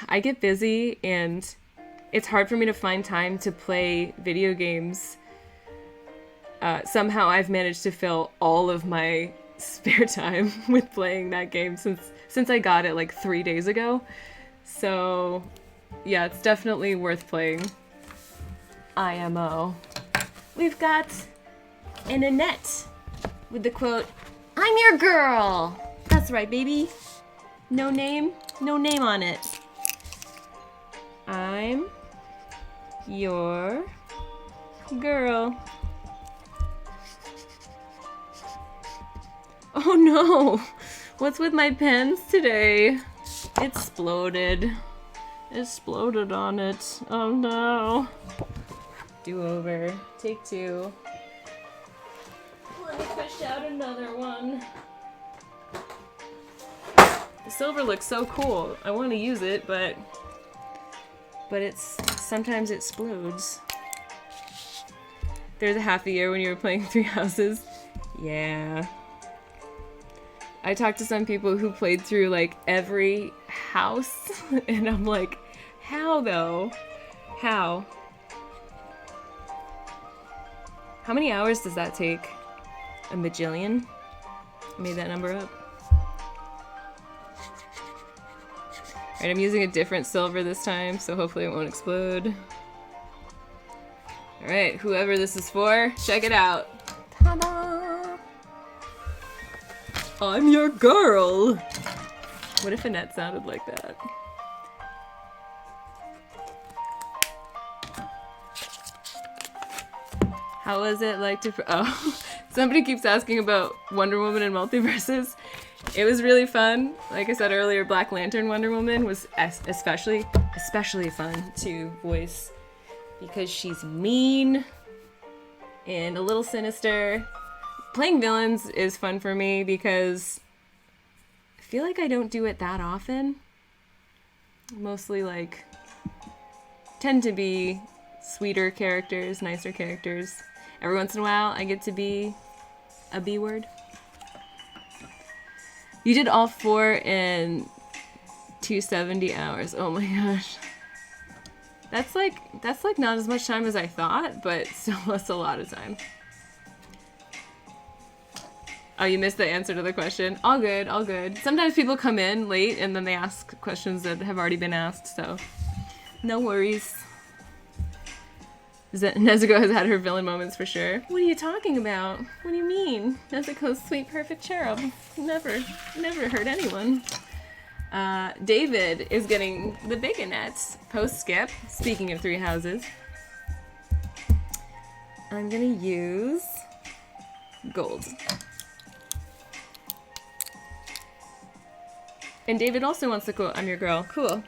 I get busy and it's hard for me to find time to play video games. Somehow I've managed to fill all of my spare time with playing that game since I got it like 3 days ago. So yeah, it's definitely worth playing. IMO. We've got an Annette with the quote, "I'm your girl." That's right, baby. No name on it. I'm your girl. Oh no! What's with my pens today? It exploded. Exploded on it. Oh no. Do over. Take two. Let me fish out another one. The silver looks so cool. I want to use it, but it's sometimes it explodes. There's a half a year when you were playing Three Houses. Yeah. I talked to some people who played through like every house, and I'm like, how though? How? How many hours does that take? A bajillion? I made that number up. Alright, I'm using a different silver this time, so hopefully it won't explode. Alright, whoever this is for, check it out. Ta-da! I'm your girl! What if Annette sounded like that? How was it like to... Oh, somebody keeps asking about Wonder Woman and Multiverses. It was really fun. Like I said earlier, Black Lantern Wonder Woman was especially fun to voice because she's mean and a little sinister. Playing villains is fun for me because I feel like I don't do it that often. Mostly like tend to be sweeter characters, nicer characters. Every once in a while I get to be a B word. You did all 4 in 270 hours. Oh my gosh. That's like not as much time as I thought, but still that's a lot of time. Oh, you missed the answer to the question. All good, all good. Sometimes people come in late and then they ask questions that have already been asked, so no worries. Nezuko has had her villain moments for sure. What are you talking about? What do you mean? Nezuko's sweet, perfect cherub. Never hurt anyone. David is getting the big Annette post-skip. Speaking of 3 houses. I'm gonna use gold. And David also wants to quote, I'm your girl. Cool.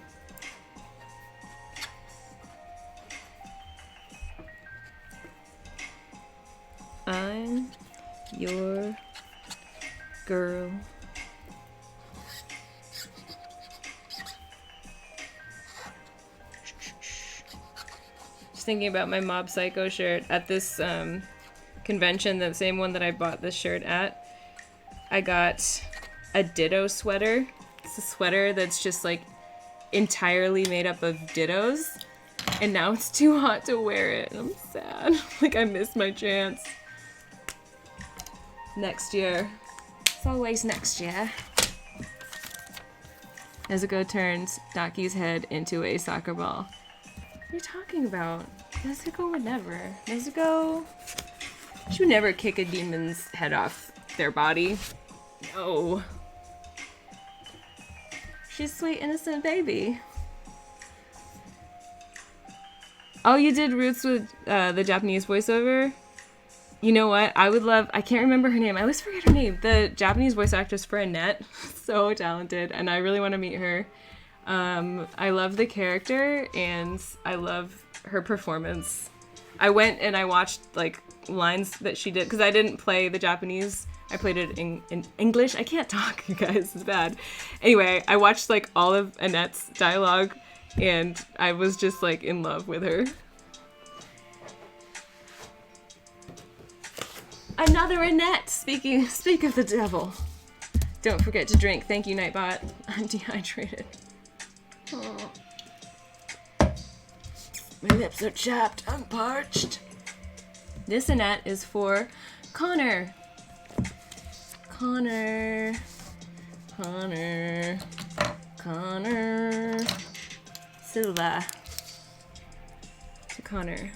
I'm your girl. Just thinking about my Mob Psycho shirt at this convention, the same one that I bought this shirt at. I got a Ditto sweater. It's a sweater that's just like entirely made up of Dittos. And now it's too hot to wear it. And I'm sad. Like I missed my chance. Next year. It's always next year. Nezuko turns Daki's head into a soccer ball. What are you talking about? Nezuko would never. Nezuko... She would never kick a demon's head off their body. No. She's a sweet, innocent baby. Oh, you did Roots with the Japanese voiceover? You know what? I would love... I can't remember her name. I always forget her name. The Japanese voice actress for Annette. So talented. And I really want to meet her. I love the character. And I love her performance. I went and I watched, like, lines that she did. Because I didn't play the Japanese. I played it in English. I can't talk, you guys. It's bad. Anyway, I watched, like, all of Annette's dialogue. And I was just, like, in love with her. Another Annette! Speak of the devil. Don't forget to drink. Thank you, Nightbot. I'm dehydrated. Oh. My lips are chapped. I'm parched. This Annette is for Connor. Connor. Silva. To Connor.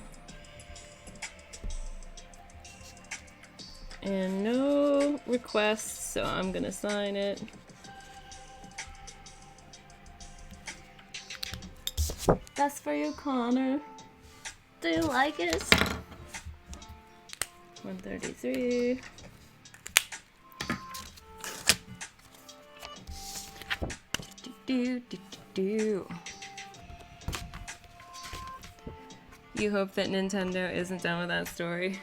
And no requests, so I'm gonna sign it. That's for you, Connor. Do you like it? 133. Do. You hope that Nintendo isn't done with that story.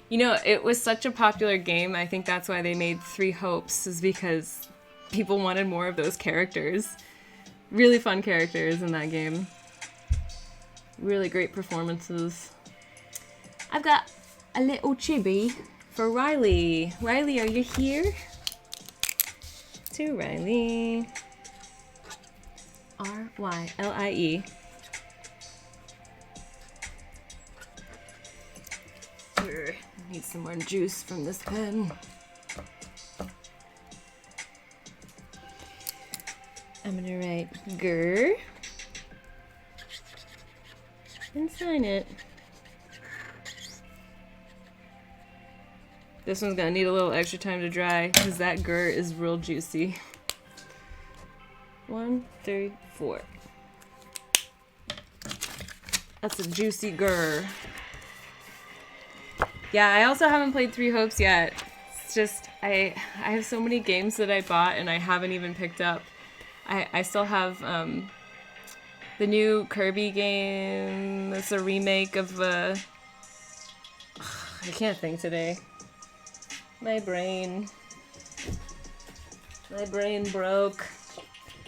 You know, it was such a popular game. I think that's why they made 3 Hopes, is because people wanted more of those characters. Really fun characters in that game. Really great performances. I've got a little chibi for Riley. Riley, are you here? To Riley. R-Y-L-I-E. Here, need some more juice from this pen. I'm I'm gonna write grr and sign it. This one's gonna need a little extra time to dry because that grr is real juicy. 1, 3, 4. That's a juicy grr. Yeah, I also haven't played Three Hopes yet. It's just, I have so many games that I bought and I haven't even picked up. I still have the new Kirby game. It's a remake of I can't think today. My brain broke.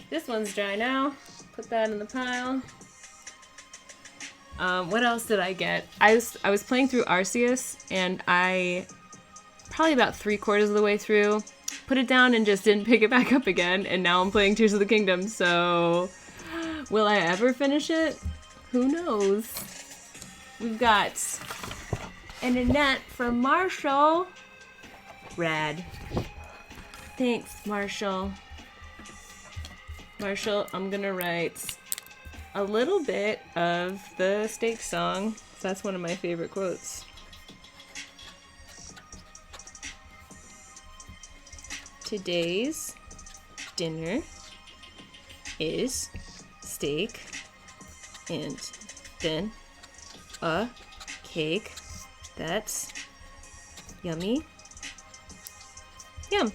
This one's dry now. Put that in the pile. What else did I get? I was playing through Arceus, and I probably about 3/4 of the way through put it down and just didn't pick it back up again, and now I'm playing Tears of the Kingdom. So, will I ever finish it? Who knows? We've got an Annette from Marshall. Rad. Thanks, Marshall. Marshall, I'm gonna write a little bit of the steak song. That's one of my favorite quotes. Today's dinner is steak and then a cake that's yummy. Yum.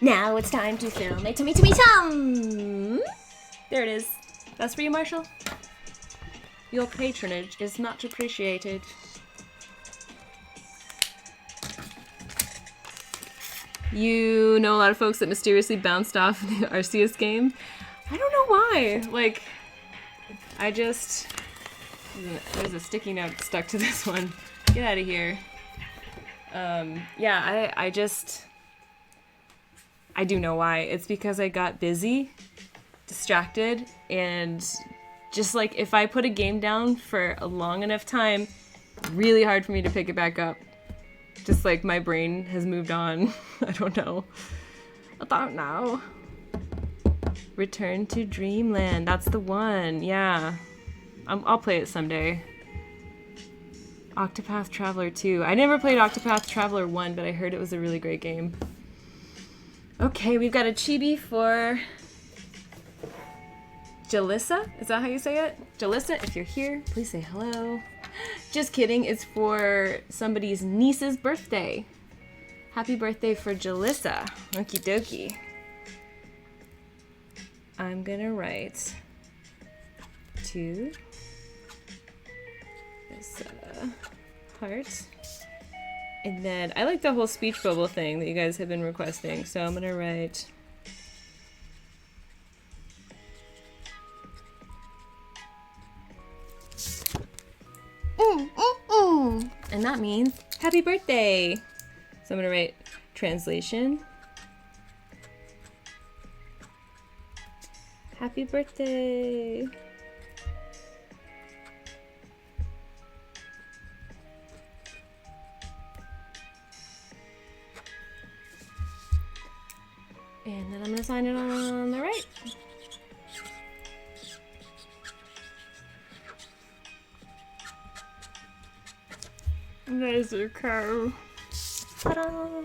Now it's time to fill my tummy tum! There it is. That's for you, Marshall. Your patronage is much appreciated. You know a lot of folks that mysteriously bounced off the Arceus game. I don't know why. Like, there's a sticky note stuck to this one. Get out of here. Yeah, I do know why. It's because I got busy, distracted, and just like if I put a game down for a long enough time, really hard for me to pick it back up. Just like my brain has moved on. I don't know. Return to Dreamland. That's the one. Yeah. I'll play it someday. Octopath Traveler 2. I never played Octopath Traveler 1, but I heard it was a really great game. Okay, we've got a chibi for Jalissa. Is that how you say it? Jalissa, if you're here, please say hello. Just kidding. It's for somebody's niece's birthday. Happy birthday for Jalissa. Okie dokie. I'm gonna write to this heart. And then I like the whole speech bubble thing that you guys have been requesting, so I'm gonna write and that means happy birthday. So I'm gonna write translation. Happy birthday. And then I'm gonna sign it on the right. There's your car. Ta-da!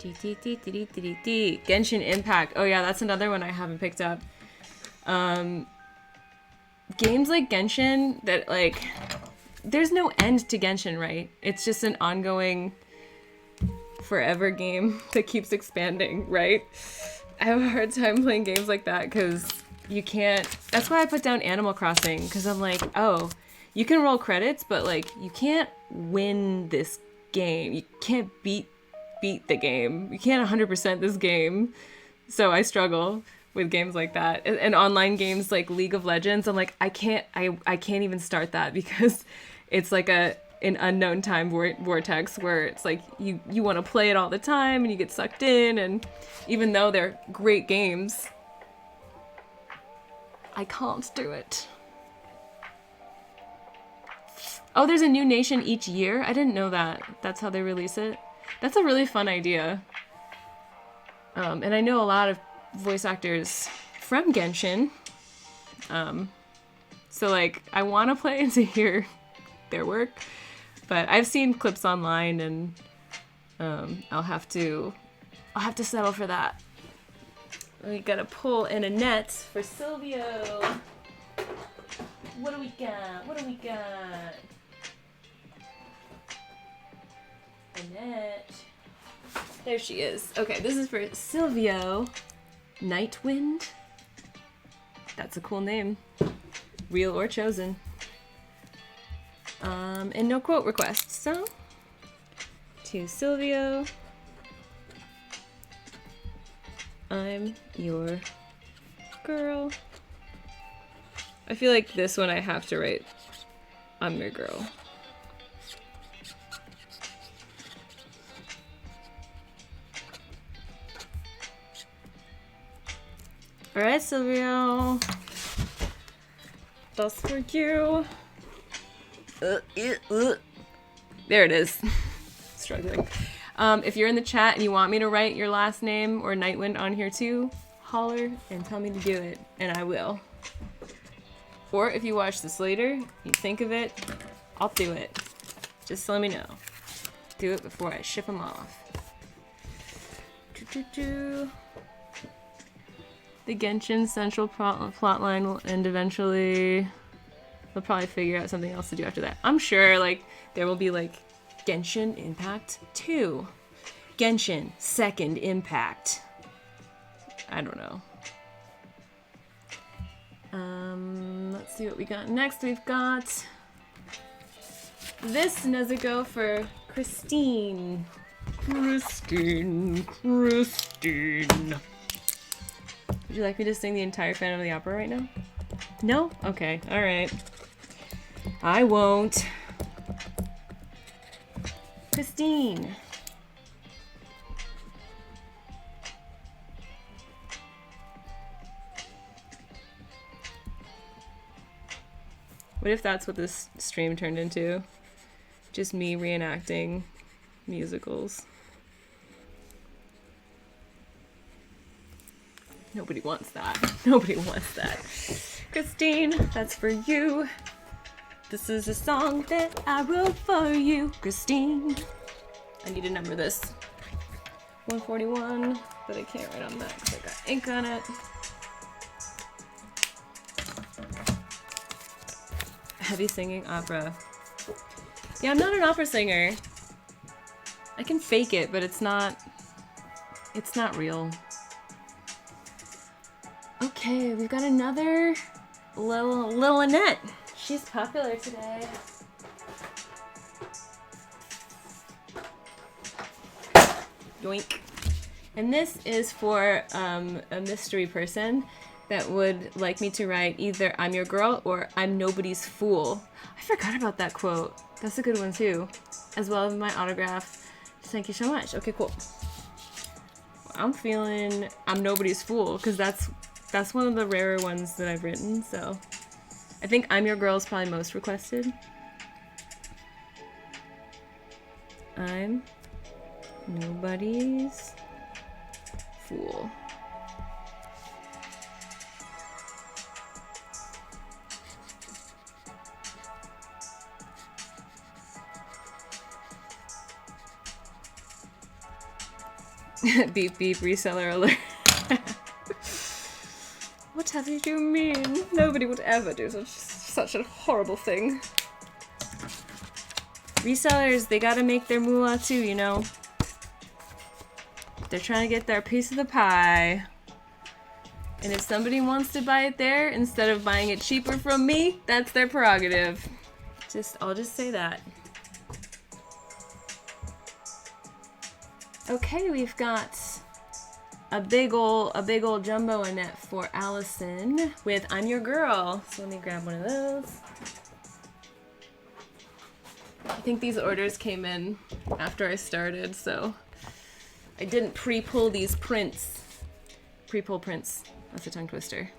Genshin Impact. Oh yeah, that's another one I haven't picked up. Games like Genshin that like, there's no end to Genshin, right? It's just an ongoing forever game that keeps expanding, right? I have a hard time playing games like that because you can't. That's why I put down Animal Crossing, because I'm like, oh, you can roll credits, but like you can't win this game. You can't beat the game. You can't 100% this game. So I struggle with games like that. And online games like League of Legends, I'm like, I can't even start that because it's like an unknown time vortex where it's like you want to play it all the time and you get sucked in, and even though they're great games, I can't do it. Oh, there's a new nation each year? I didn't know that. That's how they release it. That's a really fun idea. And I know a lot of voice actors from Genshin. So like, I want to play and to hear their work. But I've seen clips online and I'll have to settle for that. We gotta pull in a net for Silvio. What do we got? What do we got? Annette. There she is. Okay, this is for Silvio Nightwind. That's a cool name. Real or chosen. And no quote requests, so to Silvio, I'm your girl. I feel like this one I have to write, I'm your girl. Alright, Silvio. That's for you. There it is. Struggling. If you're in the chat and you want me to write your last name or Nightwind on here too, holler and tell me to do it, and I will. Or if you watch this later, you think of it, I'll do it. Just let me know. Do it before I ship them off. The Genshin central plotline will end eventually. They'll probably figure out something else to do after that. I'm sure, like, there will be, like, Genshin Impact 2. Genshin Second Impact. I don't know. Let's see what we got next. We've got this Nezuko for Christine. Christine. Would you like me to sing the entire Phantom of the Opera right now? No? Okay, alright. I won't. Christine. What if that's what this stream turned into? Just me reenacting musicals. Nobody wants that. Nobody wants that. Christine, that's for you. This is a song that I wrote for you, Christine. I need to number this. 141, but I can't write on that because I got ink on it. Heavy singing opera. Yeah, I'm not an opera singer. I can fake it, but it's not real. Okay, we've got another Lil Annette. She's popular today. Yoink. And this is for a mystery person that would like me to write either I'm your girl or I'm nobody's fool. I forgot about that quote. That's a good one too. As well as my autograph. Thank you so much. Okay, cool. I'm feeling I'm nobody's fool because that's one of the rarer ones that I've written, so I think I'm your girl is probably most requested. I'm nobody's fool. Beep beep reseller alert. Whatever you mean? Nobody would ever do such a horrible thing. Resellers, they gotta make their moolah too, you know? They're trying to get their piece of the pie. And if somebody wants to buy it there instead of buying it cheaper from me, that's their prerogative. I'll just say that. Okay, we've got a big ol' jumbo Annette for Allison with I'm Your Girl. So let me grab one of those. I think these orders came in after I started, so I didn't pre-pull these prints. Pre-pull prints. That's a tongue twister.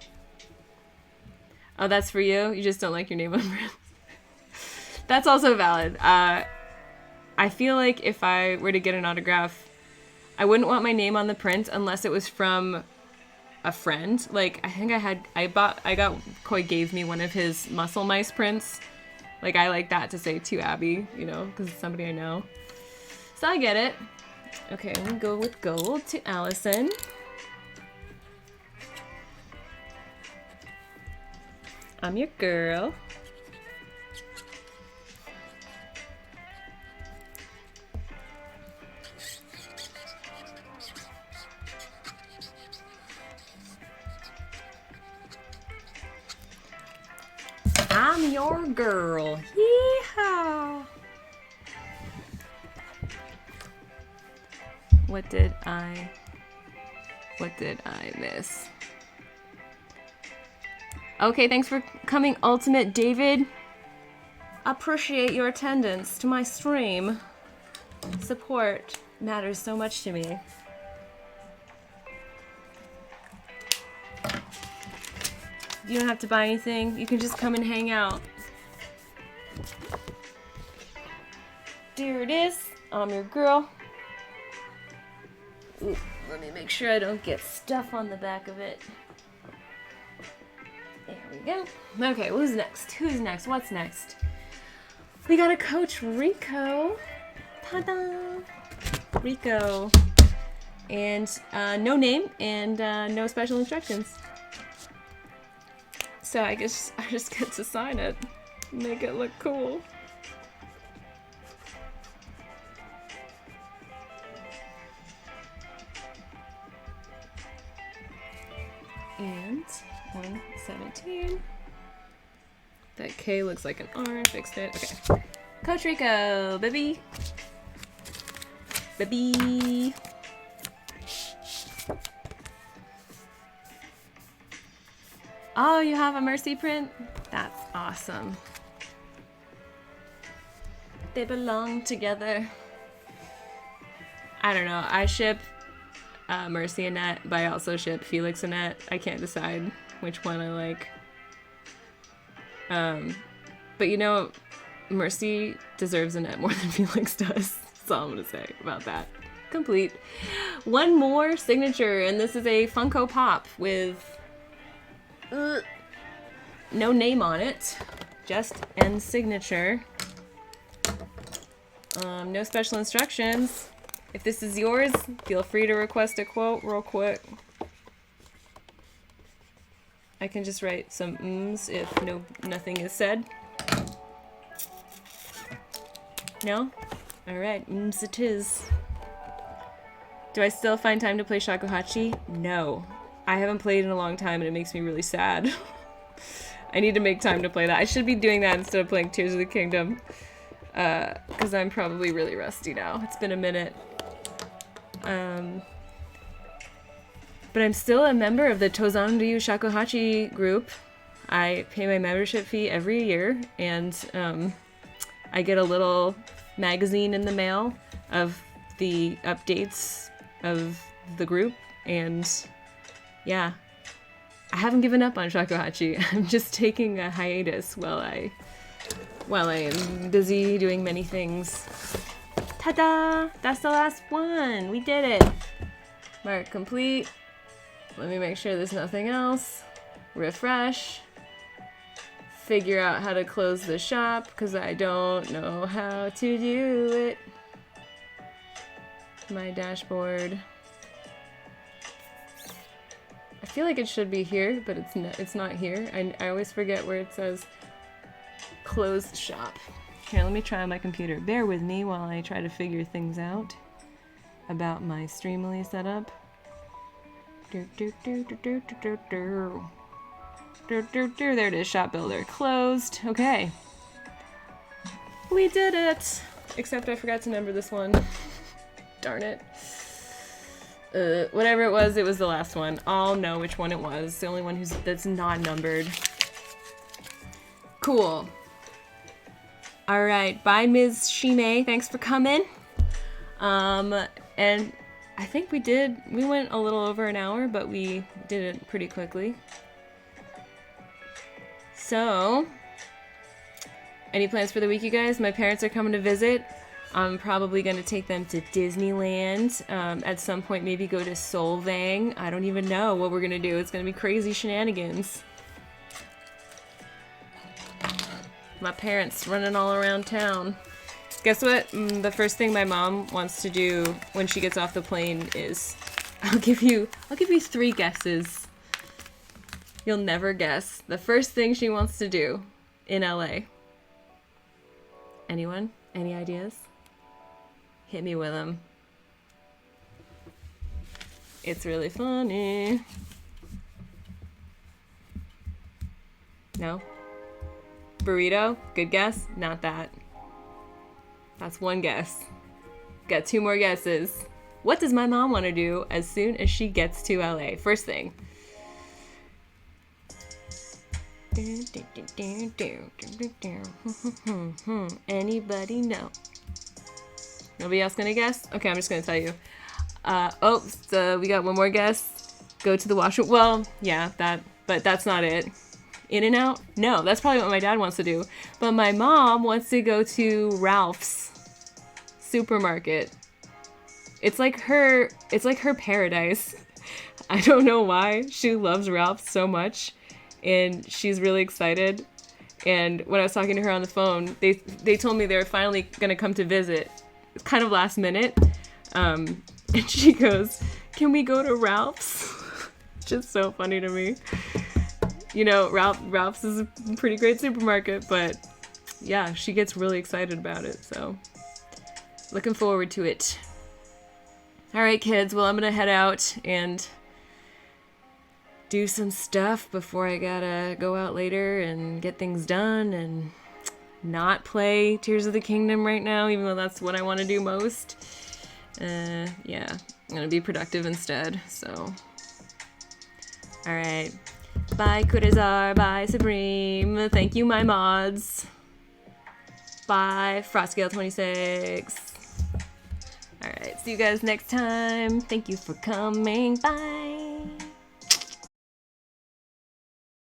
Oh, that's for you? You just don't like your name on prints? That's also valid. I feel like if I were to get an autograph, I wouldn't want my name on the print unless it was from a friend. Like, I think Koi gave me one of his Muscle Mice prints. Like, I like that to say to Abby, you know, because it's somebody I know. So I get it. Okay, I'm gonna go with gold to Allison. I'm your girl. I'm your girl. Yeehaw! What did I miss? Okay, thanks for coming, Ultimate David. Appreciate your attendance to my stream. Support matters so much to me. You don't have to buy anything. You can just come and hang out. There it is. I'm your girl. Ooh, let me make sure I don't get stuff on the back of it. There we go. Okay, who's next? Who's next? What's next? We got a Coach Rico. Ta-da! Rico. And no name and no special instructions. So I guess I just get to sign it. Make it look cool. And 117. That K looks like an R. I fixed it. Okay. Coach Rico, baby. Baby. Oh, you have a Mercy print? That's awesome. They belong together. I don't know. I ship Mercy and Annette, but I also ship Felix and Annette. I can't decide which one I like. But you know, Mercy deserves Annette more than Felix does. That's all I'm gonna say about that. Complete. One more signature, and this is a Funko Pop with no name on it, just end signature. No special instructions. If this is yours, feel free to request a quote real quick. I can just write some ums if nothing is said. No? Alright, ums it is. Do I still find time to play Shakuhachi? No. I haven't played in a long time and it makes me really sad. I need to make time to play that. I should be doing that instead of playing Tears of the Kingdom. Because I'm probably really rusty now. It's been a minute. But I'm still a member of the Tozanryu Shakuhachi group. I pay my membership fee every year, and I get a little magazine in the mail of the updates of the group, and yeah, I haven't given up on Shakuhachi. I'm just taking a hiatus while I am busy doing many things. Ta-da! That's the last one! We did it! Mark complete. Let me make sure there's nothing else. Refresh. Figure out how to close the shop, because I don't know how to do it. My dashboard. I feel like it should be here, but it's not here. I always forget where it says closed shop. Here, let me try on my computer. Bear with me while I try to figure things out about my Streamily setup. There it is, shop builder. Closed. Okay. We did it! Except I forgot to number this one. Darn it. Whatever it was the last one. I'll know which one it was. The only one that's not numbered. Cool. Alright, bye Ms. Shime. Thanks for coming. And I think we went a little over an hour, but we did it pretty quickly. So, Any plans for the week, you guys? My parents are coming to visit. I'm probably going to take them to Disneyland. At some point, maybe go to Solvang. I don't even know what we're going to do. It's going to be crazy shenanigans. My parents running all around town. Guess what? The first thing my mom wants to do when she gets off the plane is... I'll give you 3 guesses. You'll never guess. The first thing she wants to do in LA. Anyone? Any ideas? Hit me with them. It's really funny. No? Burrito? Good guess? Not that. That's one guess. Got 2 more guesses. What does my mom want to do as soon as she gets to LA? First thing. Anybody know? Nobody else gonna guess? Okay, I'm just gonna tell you. So we got one more guess. Go to the washroom. Well, yeah, but that's not it. In and Out? No, that's probably what my dad wants to do. But my mom wants to go to Ralph's supermarket. It's like her paradise. I don't know why. She loves Ralph's so much, and she's really excited. And when I was talking to her on the phone, they told me they were finally gonna come to visit. It's kind of last minute. And she goes, "Can we go to Ralph's?" Just so funny to me. You know, Ralph's is a pretty great supermarket, but yeah, she gets really excited about it, so looking forward to it. All right, kids, well, I'm gonna head out and do some stuff before I gotta go out later and get things done and not play Tears of the Kingdom right now, even though that's what I want to do most. Yeah, I'm gonna be productive instead, so. All right. Bye, Kurizar. Bye, Supreme. Thank you, my mods. Bye, Frostgale26. Alright, see you guys next time. Thank you for coming. Bye.